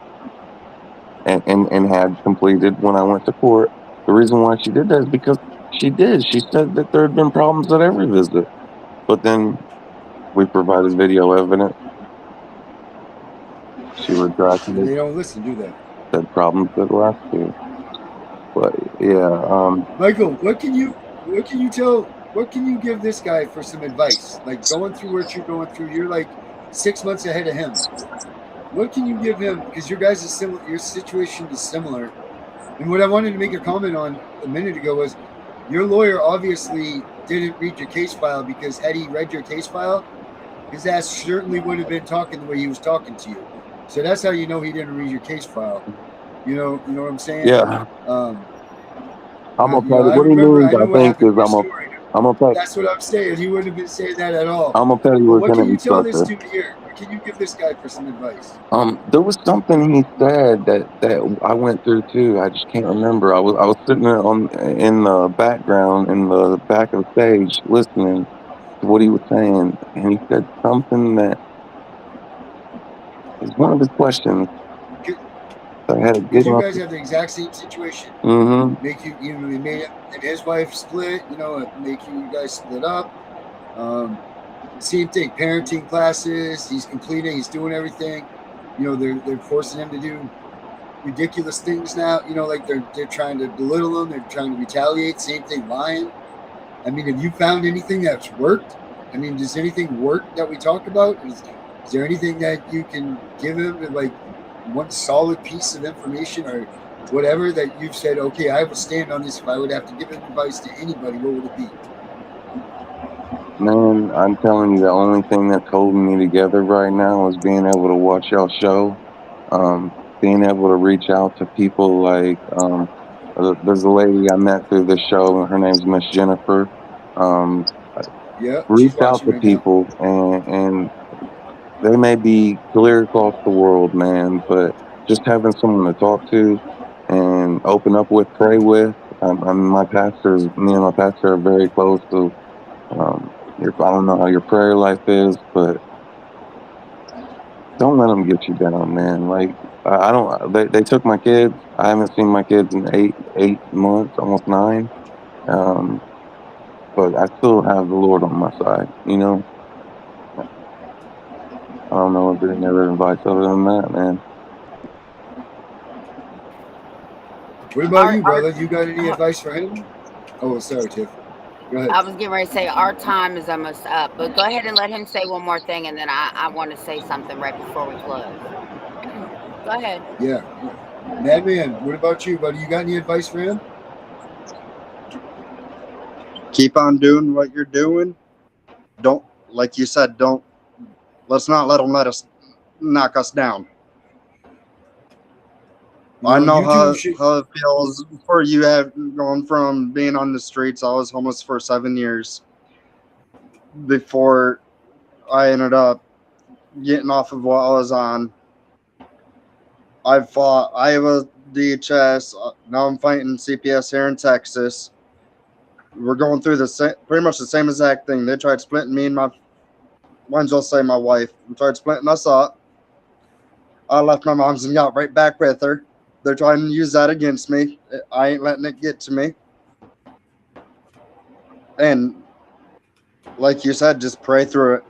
[SPEAKER 8] and had completed when I went to court. The reason why she did that is because she said that there had been problems at every visit. But then we provided video evidence. She retracted it.
[SPEAKER 3] They don't listen, do they?
[SPEAKER 8] Said problems at last 2. But yeah,
[SPEAKER 3] Michael, what can you give this guy for some advice? Like, going through what you're going through, you're like 6 months ahead of him. What can you give him? Because your situation is similar. And what I wanted to make a comment on a minute ago was, your lawyer obviously didn't read your case file, because had he read your case file, his ass certainly would have been talking the way he was talking to you. So that's how you know he didn't read your case file. You know what I'm saying?
[SPEAKER 8] Yeah. I'm gonna tell you what he means. I think is I'm gonna tell.
[SPEAKER 3] That's what I'm saying. He wouldn't have been saying that at all.
[SPEAKER 8] I'm gonna tell you
[SPEAKER 3] what can you tell this dude here? What can you give this guy for some advice?
[SPEAKER 8] There was something he said that I went through too. I just can't remember. I was sitting there in the background in the back of the stage listening to what he was saying, and he said something that is one of his questions. I had a good.
[SPEAKER 3] You guys have the exact same situation.
[SPEAKER 8] Mm-hmm.
[SPEAKER 3] Make you he made it, and his wife split. Make you guys split up. Same thing. Parenting classes. He's completing. He's doing everything. They're forcing him to do ridiculous things now. Like they're trying to belittle him. They're trying to retaliate. Same thing. Lying. I mean, have you found anything that's worked? I mean, does anything work that we talk about? Is there anything that you can give him, like one solid piece of information or whatever that you've said, okay, I would stand on this? If I would have to give advice to anybody, what would it be?
[SPEAKER 8] Man, I'm telling you, the only thing that's holding me together right now is being able to watch y'all show, being able to reach out to people like, there's a lady I met through the show, and her name's Miss Jennifer.
[SPEAKER 3] Yeah,
[SPEAKER 8] reach
[SPEAKER 3] she's
[SPEAKER 8] out
[SPEAKER 3] watching
[SPEAKER 8] to
[SPEAKER 3] right now.
[SPEAKER 8] people, and they may be clear across the world, man, but just having someone to talk to and open up with, pray with. I mean, me and my pastor are very close, so I don't know how your prayer life is, but don't let them get you down, man. Like, I don't. They took my kids. I haven't seen my kids in 8 months, almost 9. Um, but I still have the Lord on my side. You know, I don't know if there's any other advice other than that, man.
[SPEAKER 3] What about
[SPEAKER 4] Our,
[SPEAKER 3] you,
[SPEAKER 4] our,
[SPEAKER 3] brother? You got any advice for him? Oh, sorry, Tiff. Go ahead.
[SPEAKER 4] I was getting ready to say our time is almost up, but go ahead and let him say one more thing, and then I want to say something right before we close. Go ahead.
[SPEAKER 3] Yeah. Madman, what about you, buddy? You got any advice for him?
[SPEAKER 6] Keep on doing what you're doing. Don't, like you said, let's not let them knock us down. I know how it feels for you going from being on the streets. I was homeless for 7 years before I ended up getting off of what I was on. I fought Iowa DHS. Now I'm fighting CPS here in Texas. We're going through pretty much the same exact thing. They tried splitting me and my wife. They tried splitting us up. I left my mom's and got right back with her. They're trying to use that against me. I ain't letting it get to me. And like you said, just pray through it.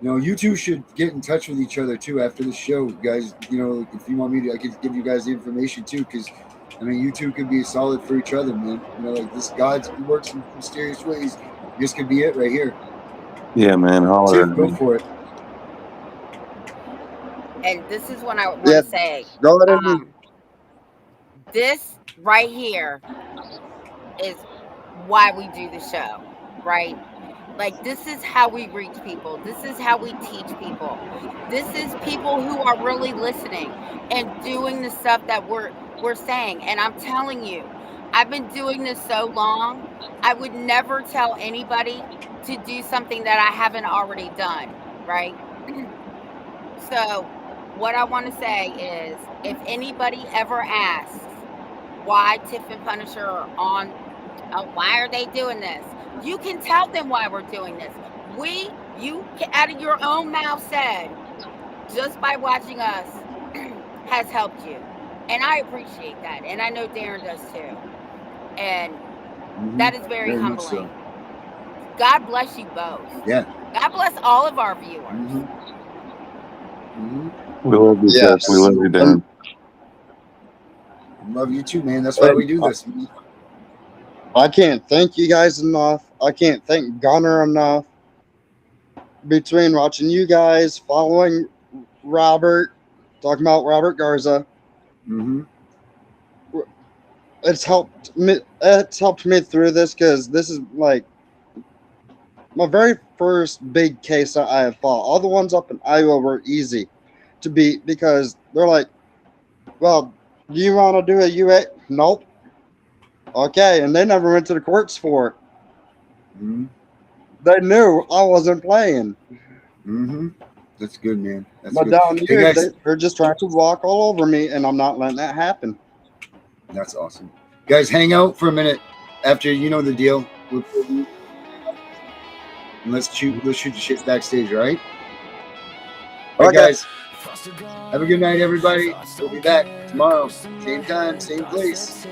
[SPEAKER 3] You know, you two should get in touch with each other too after the show, guys. You know, if you want me to, I could give you guys the information too, because I mean, you two could be solid for each other, man. You know, like this God works in mysterious ways. This could be it right here.
[SPEAKER 8] Yeah, man. Holler.
[SPEAKER 3] Tiff, go for it.
[SPEAKER 4] And this is what I want to say.
[SPEAKER 6] Go ahead.
[SPEAKER 4] This right here is why we do the show, right? Like, this is how we reach people. This is how we teach people. This is people who are really listening and doing the stuff that we're saying. And I'm telling you, I've been doing this so long, I would never tell anybody to do something that I haven't already done, right? So what I want to say is, if anybody ever asks why Tiff and Punisher are on, why are they doing this? You can tell them why we're doing this. You out of your own mouth said, just by watching us has helped you. And I appreciate that. And I know Darren does too. And that is very humbling. So. God bless you both.
[SPEAKER 3] Yeah.
[SPEAKER 4] God bless all of our viewers.
[SPEAKER 8] We love you, Jeff. We love you, Dan.
[SPEAKER 3] Love you too, man. That's why we do this.
[SPEAKER 6] I can't thank you guys enough. I can't thank Gunner enough. Between watching you guys, following Robert, talking about Robert Garza, it's helped me. It's helped me through this, because this is like my very first big case that I have fought. All the ones up in Iowa were easy to beat, because they're like, well, do you want to do a UA? Nope. Okay, and they never went to the courts for it. They knew I wasn't playing.
[SPEAKER 3] That's good, man. That's
[SPEAKER 6] but
[SPEAKER 3] good.
[SPEAKER 6] Down here, they're just trying to walk all over me, and I'm not letting that happen.
[SPEAKER 3] That's awesome. Guys, hang out for a minute after, you know the deal. And let's shoot the shit backstage, all right? All right, guys. Have a good night, everybody. We'll be back tomorrow. Same time, same place.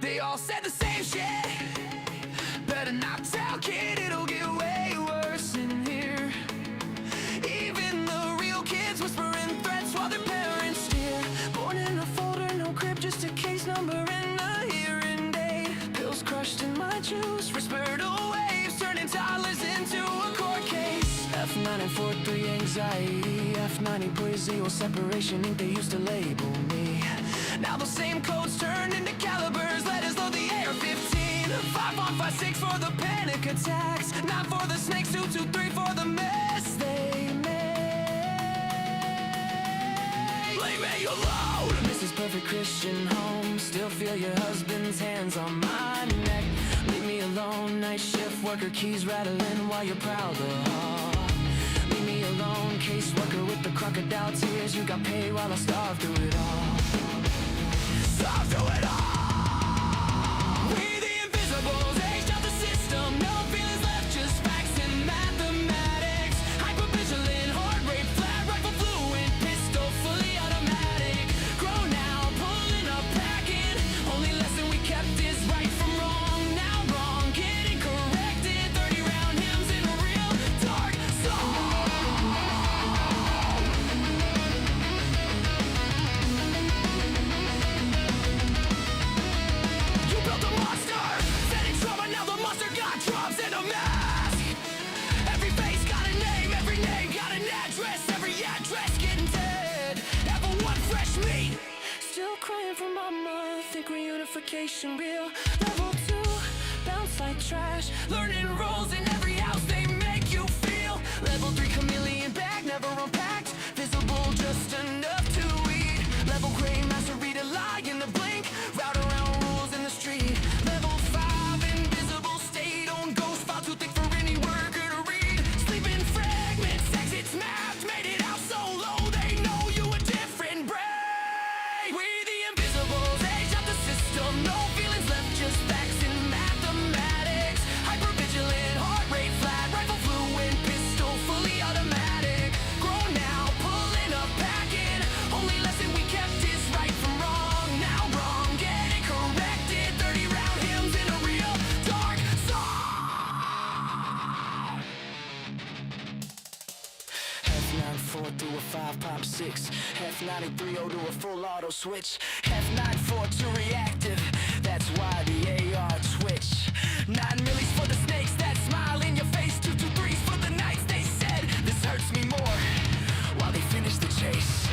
[SPEAKER 2] They all said the same shit. Better not tell, kid, it'll get way worse in here. Even the real kids whispering threats while their parents steer. Born in a folder, no crib, just a case number and a hearing date. Pills crushed in my juice, respiratory waves, turning toddlers into a court case. F9 and 4-3 anxiety, F90 poison, separation ink, they used to label me. Now the same codes turned into calibers, letters load the AR-15. 5-1-5-6 for the panic attacks, 9 for the snakes, 2-2-3 for the mess they made. Blame me alone. This is perfect Christian home. Still feel your husband's hands on my neck. Leave me alone, night shift worker, keys rattling while you're proud of her. Leave me alone, caseworker with the crocodile tears. You got paid while I starved through it all. Starved through it all. We the invisibles, aged out the system. No feelings left, just facts and mathematics. Hypervigilant, heart rate flat, rifle fluent, pistol fully automatic. Grown now, pulling up, packing. Only lesson we kept is right from wrong. Now wrong, getting corrected. 30-round hymns in a real dark song. You built a monster, setting trauma, now the monster got drops and a mask. Every face got a name, every name got an address, every address getting dead. Ever one fresh meat, still crying for mama, think reunification real. Level 2, bounce like trash, learning roles in every house they make you feel. Level 3, chameleon bag, never unpacked, visible just enough to eat. Level gray, master read a lie in the blink, route around rules in the street. Level 5, invisible state, on ghost file too thick for any worker to read. Sleeping fragments, exits mapped, made it out so low they know you a different breed. We the invisibles, age out the system, no feelings left, just facts and mathematics. Hypervigilant, heart rate flat, rifle fluent, pistol fully automatic. Grown now, pulling up, packing. Only lesson we kept is right from wrong. Now wrong, getting corrected. 30-round hymns in a real dark song. F94 through a 5 pop 6. F93 to a full auto switch. F94 to reactive. That's why the AR twitch. 9 millis for the snakes that smile in your face. 223s for the nights they said this hurts me more. While they finish the chase.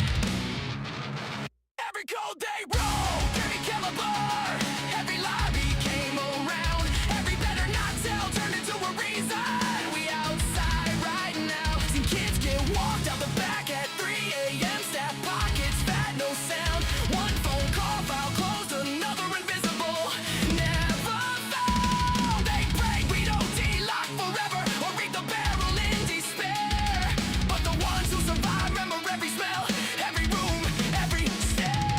[SPEAKER 2] Every cold day roll, every caliber, every lie became around. Every better not tell turned into a reason. We outside right now. Seen kids get walked out the back at 3 a.m. Staff pockets fat, no sound. One phone call, file closed, another invisible. Never found. They break, we don't lock forever or read the barrel in despair. But the ones who survive remember every smell, every room, every stare.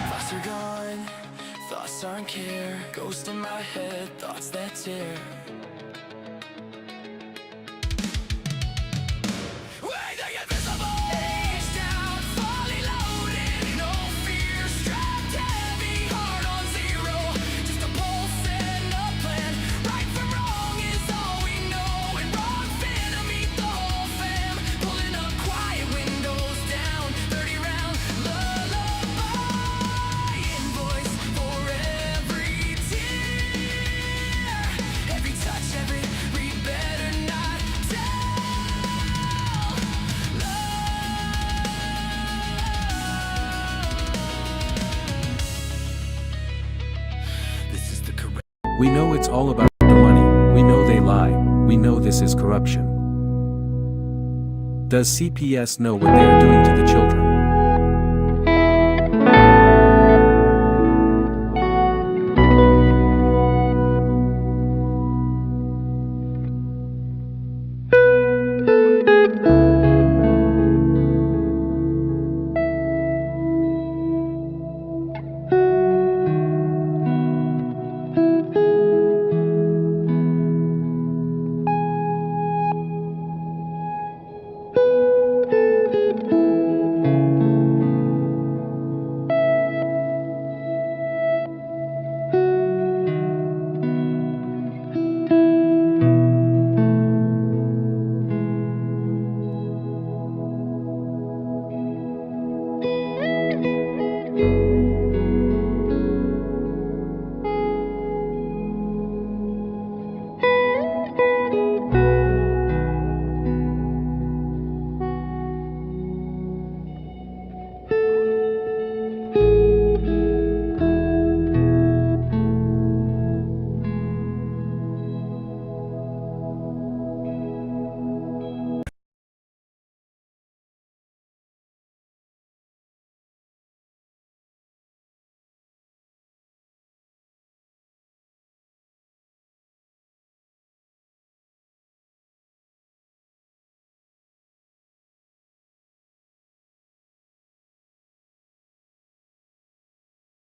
[SPEAKER 2] Thoughts are gone, thoughts aren't care. Ghost in my head, thoughts that tear. We the invisible, aged out, fully loaded, no fear, strapped heavy, heart on zero. Just a pulse and a plan. Right from wrong is all we know, and wrong fit to meet the whole fam. Pulling up quiet, windows down, 30-round lullaby. Invoice for every tear, every touch, every read better not tell. This is the correct.
[SPEAKER 5] We know it's all about the money, we know they lie, we know this is corruption. Does CPS know what they are doing to the children?